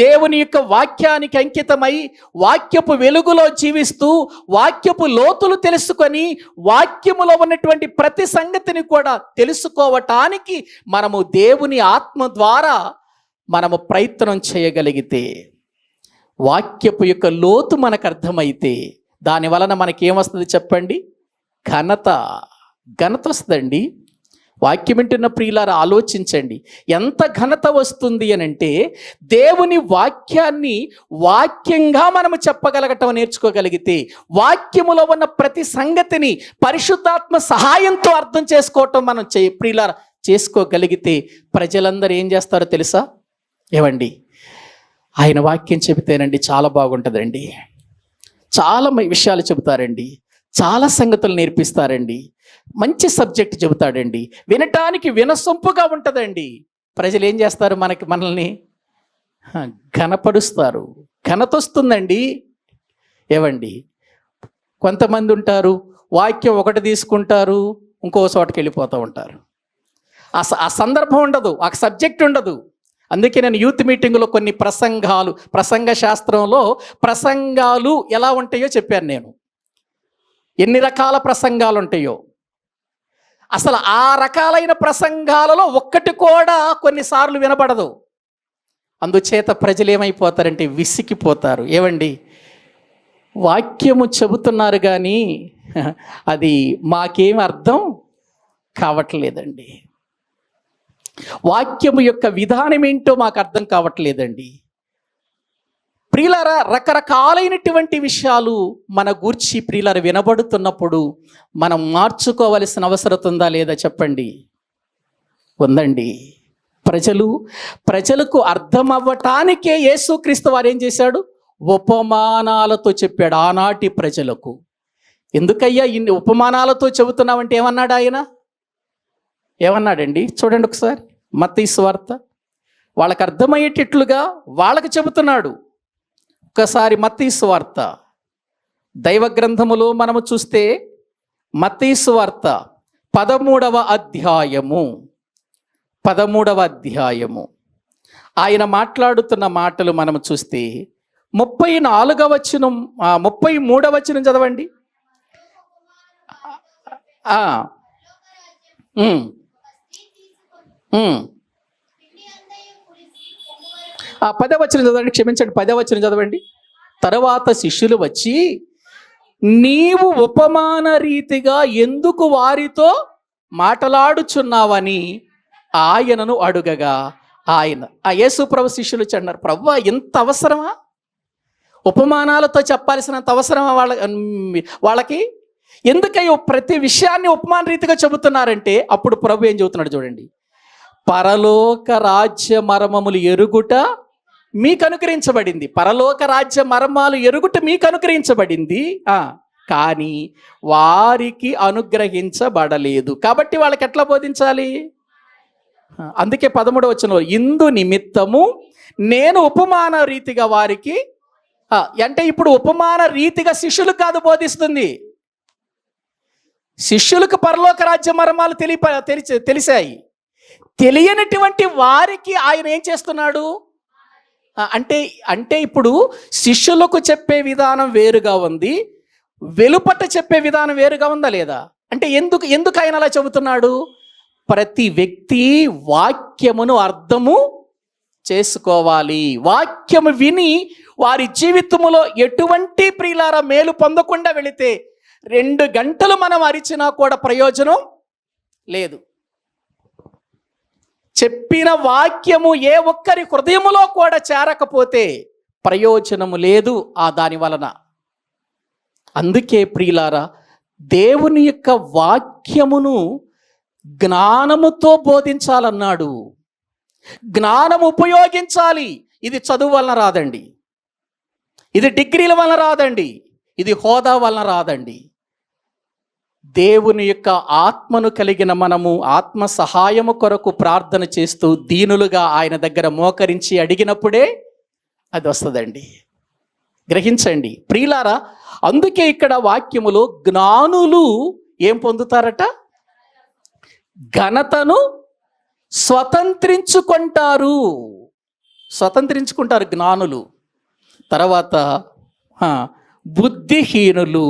దేవుని యొక్క వాక్యానికి అంకితమై వాక్యపు వెలుగులో జీవిస్తూ వాక్యపు లోతులు తెలుసుకొని వాక్యములో ఉన్నటువంటి ప్రతి సంగతిని కూడా తెలుసుకోవటానికి మనము దేవుని ఆత్మ ద్వారా మనము ప్రయత్నం చేయగలిగితే, వాక్యపు యొక్క లోతు మనకు అర్థమైతే, దాని వలన మనకేమొస్తుంది చెప్పండి? ఘనత వస్తుందండి. వాక్యం వింటున్న ప్రియులారా ఆలోచించండి, ఎంత ఘనత వస్తుంది అని అంటే దేవుని వాక్యాన్ని వాక్యంగా మనము చెప్పగలగటం నేర్చుకోగలిగితే, వాక్యములో ఉన్న ప్రతి సంగతిని పరిశుద్ధాత్మ సహాయంతో అర్థం చేసుకోవటం మనం ప్రియులారా చేసుకోగలిగితే ప్రజలందరూ ఏం చేస్తారో తెలుసా? ఏవండి, ఆయన వాక్యం చెబితేనండి చాలా బాగుంటుందండి, చాలా విషయాలు చెబుతారండి, చాలా సంగతులు నేర్పిస్తారండి, మంచి సబ్జెక్ట్ చెబుతాడండి, వినటానికి వినసొంపుగా ఉంటుందండి. ప్రజలు ఏం చేస్తారు? మనల్ని ఘనపరుస్తారు, ఘనత వస్తుందండి. ఏవండి, కొంతమంది ఉంటారు, వాక్యం ఒకటి తీసుకుంటారు, ఇంకో చోటకి వెళ్ళిపోతూ ఉంటారు. ఆ సందర్భం ఉండదు, ఆ సబ్జెక్ట్ ఉండదు. అందుకే నేను యూత్ మీటింగ్లో కొన్ని ప్రసంగ శాస్త్రంలో ప్రసంగాలు ఎలా ఉంటాయో చెప్పాను. నేను ఎన్ని రకాల ప్రసంగాలు ఉంటాయో, అసలు ఆ రకాలైన ప్రసంగాలలో ఒక్కటి కూడా కొన్నిసార్లు వినబడదు. అందుచేత ప్రజలు ఏమైపోతారంటే విసిగిపోతారు. ఏవండి, వాక్యము చెబుతున్నారు కానీ అది మాకేం అర్థం కావట్లేదండి, వాక్యము యొక్క విధానం ఏంటో మాకు అర్థం కావట్లేదండి. ప్రియులారా, రకరకాలైనటువంటి విషయాలు మన గూర్చి ప్రియులారా వినబడుతున్నప్పుడు మనం మార్చుకోవలసిన అవసరం ఉందా లేదా చెప్పండి? ఉందండి. ప్రజలకు అర్థం అవ్వటానికే యేసుక్రీస్తు వారు ఏం చేశాడు? ఉపమానాలతో చెప్పాడు ఆనాటి ప్రజలకు. ఎందుకయ్యా ఇన్ని ఉపమానాలతో చెబుతున్నావంటే ఏమన్నాడు ఆయన? ఏమన్నాడండి? చూడండి ఒకసారి మత్తయి సువార్త. వాళ్ళకి అర్థమయ్యేటట్లుగా వాళ్ళకి చెబుతున్నాడు. ఒకసారి మత్తయి సువార్త దైవ గ్రంథములో మనము చూస్తే మత్తయి సువార్త 13వ అధ్యాయము ఆయన మాట్లాడుతున్న మాటలు మనము చూస్తే 34వ వచనం 33వ వచనం చదవండి. 10వ వచనం చదవండి, క్షమించండి, 10వ వచనం చదవండి. తరువాత శిష్యులు వచ్చి, నీవు ఉపమాన రీతిగా ఎందుకు వారితో మాట్లాడుచున్నావని ఆయనను అడుగగా, ఆయన యేసు ప్రభు శిష్యులు అన్నారు, ప్రభువా ఇంత అవసరమా? ఉపమానాలతో చెప్పాల్సినంత అవసరమా వాళ్ళకి? ఎందుకయ్యో ప్రతి విషయాన్ని ఉపమాన రీతిగా చెబుతున్నారంటే, అప్పుడు ప్రభు ఏం చెబుతున్నాడు చూడండి. పరలోక రాజ్య మర్మములు ఎరుగుట మీకు అనుగ్రహించబడింది. పరలోక రాజ్య మర్మాలు ఎరుగుట మీకు అనుగ్రహించబడింది, కానీ వారికి అనుగ్రహించబడలేదు. కాబట్టి వాళ్ళకి ఎట్లా బోధించాలి? అందుకే 13వ వచనంలో ఇందు నిమిత్తము నేను ఉపమాన రీతిగా వారికి, అంటే ఇప్పుడు ఉపమాన రీతిగా శిష్యులకు కాదు బోధిస్తుంది. శిష్యులకు పరలోక రాజ్య మర్మాలు తెలిసాయి, తెలియనటువంటి వారికి ఆయన ఏం చేస్తున్నాడు అంటే ఇప్పుడు శిష్యులకు చెప్పే విధానం వేరుగా ఉంది, వెలుపట చెప్పే విధానం వేరుగా ఉందా లేదా? అంటే ఎందుకు ఆయన అలా చెబుతున్నాడు? ప్రతి వ్యక్తి వాక్యమును అర్థము చేసుకోవాలి. వాక్యము విని వారి జీవితములో ఎటువంటి ప్రియులారా మేలు పొందకుండా వెళితే 2 గంటలు మనం అరిచినా కూడా ప్రయోజనం లేదు. చెప్పిన వాక్యము ఏ ఒక్కరి హృదయములో కూడా చేరకపోతే ప్రయోజనము లేదు దాని వలన. అందుకే ప్రియులారా, దేవుని యొక్క వాక్యమును జ్ఞానముతో బోధించాలన్నాడు. జ్ఞానం ఉపయోగించాలి. ఇది చదువు వలన రాదండి, ఇది డిగ్రీల వలన రాదండి, ఇది హోదా వలన రాదండి. దేవుని యొక్క ఆత్మను కలిగిన మనము ఆత్మ సహాయము కొరకు ప్రార్థన చేస్తూ దీనులుగా ఆయన దగ్గర మోకరించి అడిగినప్పుడే అది వస్తుందండి. గ్రహించండి ప్రియులారా. అందుకే ఇక్కడ వాక్యములో జ్ఞానులు ఏం పొందుతారట? ఘనతను స్వతంత్రించుకుంటారు జ్ఞానులు. తర్వాత బుద్ధిహీనులు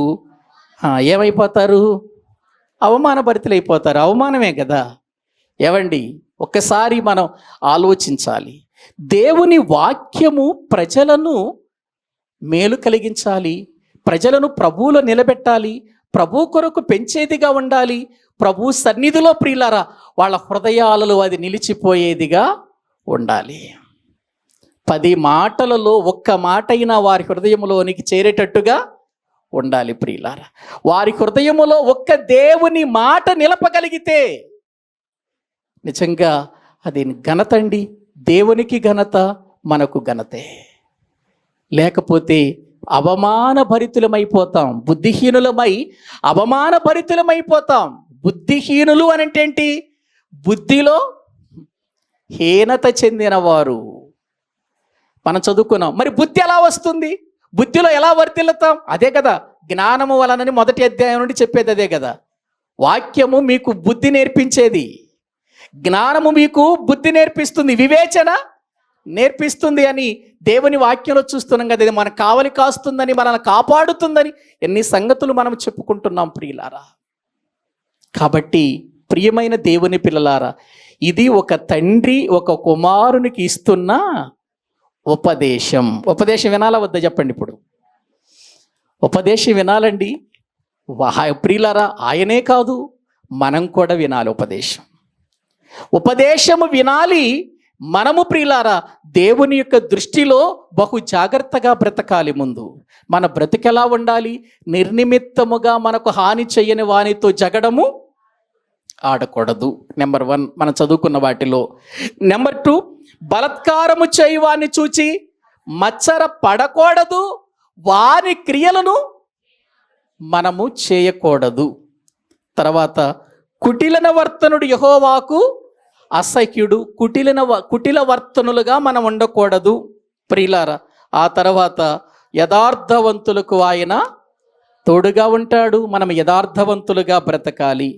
ఏమైపోతారు? అవమానభరితులైపోతారు. అవమానమే కదా. ఏవండి, ఒక్కసారి మనం ఆలోచించాలి. దేవుని వాక్యము ప్రజలను మేలు కలిగించాలి, ప్రజలను ప్రభువులో నిలబెట్టాలి, ప్రభు కొరకు పెంచేదిగా ఉండాలి. ప్రభు సన్నిధిలో ప్రియులారా వాళ్ళ హృదయాలలో అది నిలిచిపోయేదిగా ఉండాలి. 10 మాటలలో ఒక్క మాట అయినా వారి హృదయంలోనికి చేరేటట్టుగా ఉండాలి ప్రియులారా. వారి హృదయములో ఒక్క దేవుని మాట నిలపగలిగితే నిజంగా అది ఘనత అండి. దేవునికి ఘనత, మనకు ఘనతే. లేకపోతే అవమానభరితులమైపోతాం, బుద్ధిహీనులమై అవమానభరితులమైపోతాం. బుద్ధిహీనులు అని అంటే ఏంటి? బుద్ధిలో హీనత చెందినవారు. మనం చదువుకున్నాం. మరి బుద్ధి ఎలా వస్తుంది? బుద్ధిలో ఎలా వర్ధిల్లుతాం? అదే కదా జ్ఞానము వలనని మొదటి అధ్యాయం నుండి చెప్పేది అదే కదా. వాక్యము మీకు బుద్ధి నేర్పించేది, జ్ఞానము మీకు బుద్ధి నేర్పిస్తుంది, వివేచన నేర్పిస్తుంది అని దేవుని వాక్యంలో చూస్తున్నాం కదా. ఇది మనకు కావలి కాస్తుందని, మనల్ని కాపాడుతుందని ఎన్ని సంగతులు మనం చెప్పుకుంటున్నాం ప్రియులారా. కాబట్టి ప్రియమైన దేవుని పిల్లలారా, ఇది ఒక తండ్రి ఒక కుమారునికి ఇస్తున్న ఉపదేశం. ఉపదేశం వినాలా వద్దా చెప్పండి? ఇప్పుడు ఉపదేశం వినాలండి ప్రియులారా. ఆయనే కాదు, మనం కూడా వినాలి ఉపదేశం. ఉపదేశము వినాలి మనము ప్రియులారా. దేవుని యొక్క దృష్టిలో బహు జాగ్రత్తగా బ్రతకాలి. ముందు మన బ్రతికెలా ఉండాలి? నిర్నిమిత్తముగా మనకు హాని చెయ్యని వానితో జగడము ఆడకూడదు. నెంబర్ 1 మనం చదువుకున్న వాటిలో. నెంబర్ 2, బలత్కారము చేయువాన్ని చూచి మచ్చర పడకూడదు, వారి క్రియలను మనము చేయకూడదు. తర్వాత కుటిలన వర్తనుడు యెహోవాకు అసహ్యుడు. కుటిల వర్తనులుగా మనం ఉండకూడదు ప్రియులారా. ఆ తర్వాత యథార్థవంతులకు ఆయన తోడుగా ఉంటాడు. మనం యథార్థవంతులుగా బ్రతకాలి.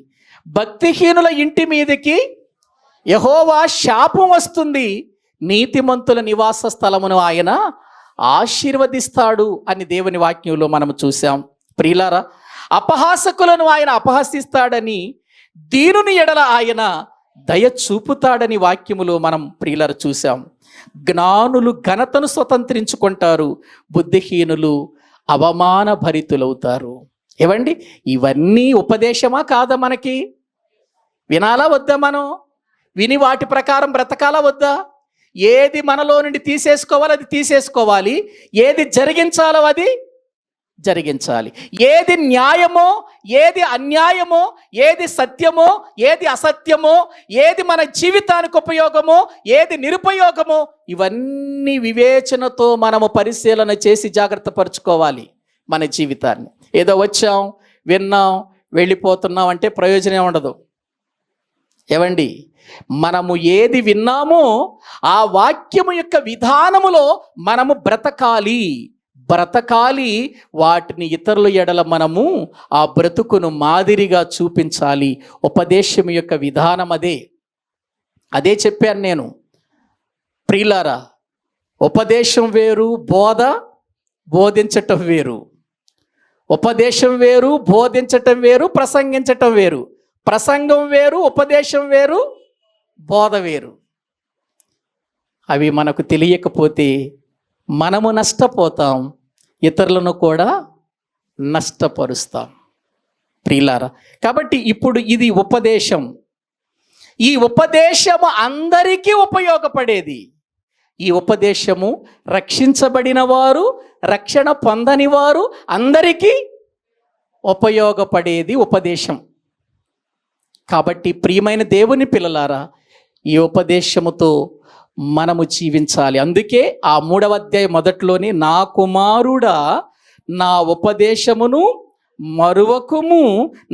భక్తిహీనుల ఇంటి మీదకి యెహోవా శాపం వస్తుంది, నీతిమంతుల నివాస స్థలమును ఆయన ఆశీర్వదిస్తాడు అని దేవుని వాక్యంలో మనం చూసాం ప్రియులారా. అపహాసకులను ఆయన అపహసిస్తాడని, దీనుని ఎడల ఆయన దయ చూపుతాడని వాక్యములో మనం ప్రియులారా చూసాం. జ్ఞానులు ఘనతను స్వతంత్రించుకుంటారు, బుద్ధిహీనులు అవమాన భరితులవుతారు. ఏవండి, ఇవన్నీ ఉపదేశమా కాదా? మనకి వినాలా వద్దా? మనం విని వాటి ప్రకారం బ్రతకాలా వద్దా? ఏది మనలో నుండి తీసేసుకోవాలో అది తీసేసుకోవాలి, ఏది జరిగించాలో అది జరిగించాలి. ఏది న్యాయమో, ఏది అన్యాయమో, ఏది సత్యమో, ఏది అసత్యమో, ఏది మన జీవితానికి ఉపయోగమో, ఏది నిరుపయోగమో, ఇవన్నీ వివేచనతో మనము పరిశీలన చేసి జాగ్రత్త పరుచుకోవాలి మన జీవితాన్ని. ఏదో వచ్చాం, విన్నాం, వెళ్ళిపోతున్నాం అంటే ప్రయోజనం ఉండదు. ఏవండి, మనము ఏది విన్నామో ఆ వాక్యము యొక్క విధానములో మనము బ్రతకాలి. వాటిని ఇతరుల ఎడల మనము ఆ బ్రతుకును మాదిరిగా చూపించాలి. ఉపదేశం యొక్క విధానం అదే చెప్పాను నేను ప్రియులారా. ఉపదేశం వేరు, బోధించటం వేరు. ఉపదేశం వేరు, బోధించటం వేరు, ప్రసంగించటం వేరు. ప్రసంగం వేరు, ఉపదేశం వేరు, బోధ వేరు. అవి మనకు తెలియకపోతే మనము నష్టపోతాం, ఇతరులను కూడా నష్టపరుస్తాం ప్రియులారా. కాబట్టి ఇప్పుడు ఇది ఉపదేశం. ఈ ఉపదేశము అందరికీ ఉపయోగపడేది. ఈ ఉపదేశము రక్షించబడిన వారు, రక్షణ పొందని వారు అందరికీ ఉపయోగపడేది ఉపదేశం. కాబట్టి ప్రియమైన దేవుని పిల్లలారా, ఈ ఉపదేశముతో మనము జీవించాలి. అందుకే ఆ 3వ అధ్యాయం మొదట్లోనే, నా కుమారుడా నా ఉపదేశమును మరువకుము,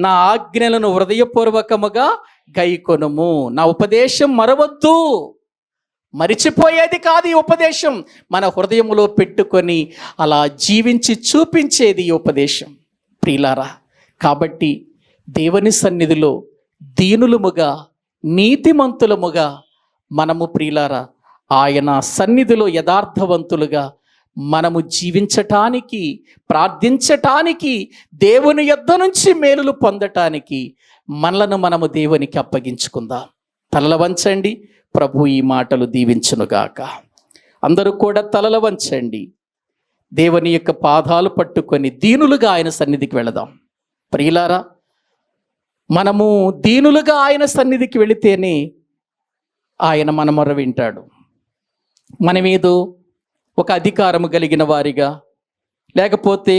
నా ఆజ్ఞలను హృదయపూర్వకముగా గైకొనుము. నా ఉపదేశం మరవద్దు, మరిచిపోయేది కాదు. ఈ ఉపదేశం మన హృదయములో పెట్టుకొని అలా జీవించి చూపించేది ఈ ఉపదేశం ప్రియులారా. కాబట్టి దేవుని సన్నిధిలో దీనులముగా, నీతిమంతులముగా మనము ప్రియులారా ఆయన సన్నిధిలో యథార్థవంతులుగా మనము జీవించటానికి, ప్రార్థించటానికి, దేవుని యొద్ద నుంచి మేలులు పొందటానికి మనలను మనము దేవునికి అప్పగించుకుందాం. తలల వంచండి, ప్రభు ఈ మాటలు దీవించునుగాక. అందరూ కూడా తలల వంచండి. దేవుని యొక్క పాదాలు పట్టుకొని దీనులుగా ఆయన సన్నిధికి వెళదాం. ప్రియులారా, మనము దీనులుగా ఆయన సన్నిధికి వెళితేనే ఆయన మన మొర వింటాడు. మనమేదో ఒక అధికారము కలిగిన వారిగా, లేకపోతే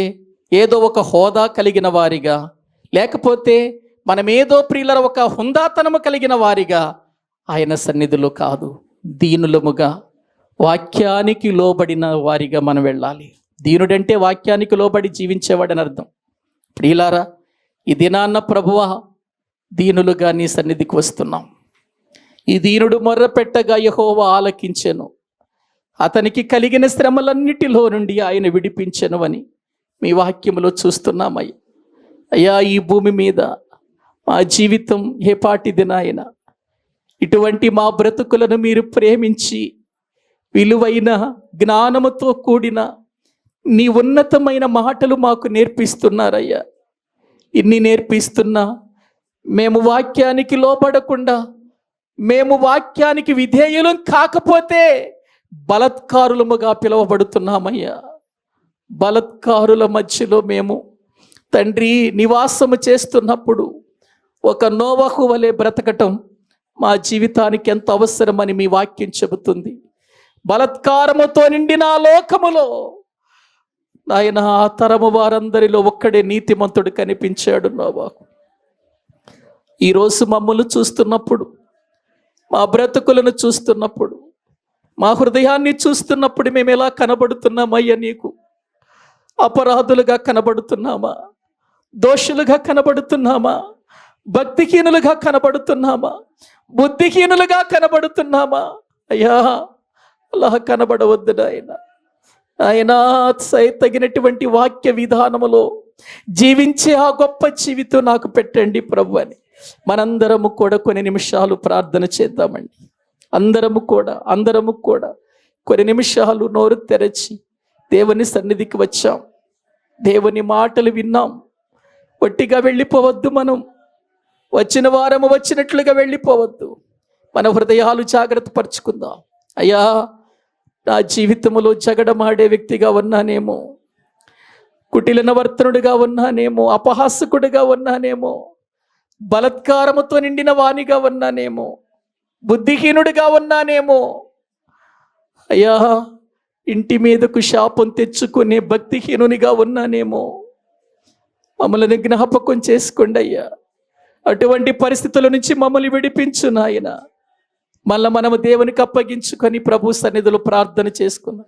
ఏదో ఒక హోదా కలిగిన వారిగా, లేకపోతే మనమేదో ప్రియుల ఒక హుందాతనము కలిగిన వారిగా ఆయన సన్నిధిలో కాదు, దీనులముగా వాక్యానికి లోబడిన వారిగా మనం వెళ్ళాలి. దీనుడంటే వాక్యానికి లోబడి జీవించేవాడని అర్థం. ప్రియులారా, ఈ దినాన్న ప్రభువా దీనులుగా నీ సన్నిధికి వస్తున్నాం. ఈ దీనుడు మొర్ర పెట్టగా యెహోవా ఆలకించెను, అతనికి కలిగిన శ్రమలన్నిటిలో నుండి ఆయన విడిపించెను అని మీ వాక్యములో చూస్తున్నామయ్యా. అయ్యా, ఈ భూమి మీద మా జీవితం ఏ పాటిది నాయన? ఇటువంటి మా బ్రతుకులను మీరు ప్రేమించి విలువైన జ్ఞానముతో కూడిన నీ ఉన్నతమైన మాటలు మాకు నేర్పిస్తున్నారయ్యా. ఇన్ని నేర్పిస్తున్నా మేము వాక్యానికి లోబడకుండా, మేము వాక్యానికి విధేయులం కాకపోతే బలత్కారులముగా పిలువబడుతున్నామయ్యా. బలత్కారుల మధ్యలో మేము తండ్రి నివాసము చేస్తున్నప్పుడు ఒక నోవహు వలె బ్రతకటం మా జీవితానికి ఎంత అవసరమని మీ వాక్యం చెబుతుంది. బలత్కారముతో నిండిన లోకములో నాయన ఆ తరము వారందరిలో ఒక్కడే నీతిమంతుడు కనిపించాడు నోవహు. ఈరోజు మమ్మల్ని చూస్తున్నప్పుడు, మా బ్రతుకులను చూస్తున్నప్పుడు, మా హృదయాన్ని చూస్తున్నప్పుడు మేము ఎలా కనబడుతున్నామయ్యా? నీకు అపరాధులుగా కనబడుతున్నామా? దోషులుగా కనబడుతున్నామా? భక్తిహీనులుగా కనబడుతున్నామా? బుద్ధిహీనులుగా కనబడుతున్నామా? అయ్యా, అలా కనబడవద్దు నాయన. ఆయన తగినటువంటి వాక్య విధానములో జీవించే ఆ గొప్ప జీవితం నాకు పెట్టండి ప్రభు అని మనందరము కూడా కొన్ని నిమిషాలు ప్రార్థన చేద్దామండి. అందరము కూడా కొన్ని నిమిషాలు నోరు తెరచి దేవుని సన్నిధికి వచ్చాం. దేవుని మాటలు విన్నాం. ఒట్టిగా వెళ్ళిపోవద్దు. మనం వచ్చిన వారము వచ్చినట్లుగా వెళ్ళిపోవద్దు. మన హృదయాలు జాగ్రత్త పరుచుకుందాం. అయ్యా, నా జీవితంలో జగడమాడే వ్యక్తిగా ఉన్నానేమో, కుటిలనవర్తనుడిగా ఉన్నానేమో, అపహాసకుడిగా ఉన్నానేమో, బలత్కారముతో నిండిన వానిగా ఉన్నానేమో, బుద్ధిహీనుడిగా ఉన్నానేమో. అయ్యా, ఇంటి మీదకు శాపం తెచ్చుకునే భక్తిహీనునిగా ఉన్నానేమో. మమ్మల్ని జ్ఞాపకం చేసుకోండి అయ్యా. అటువంటి పరిస్థితుల నుంచి మమ్మల్ని విడిపించు నాయన. మళ్ళీ మనము దేవునికి అప్పగించుకొని ప్రభు సన్నిధిలో ప్రార్థన చేసుకుందాం.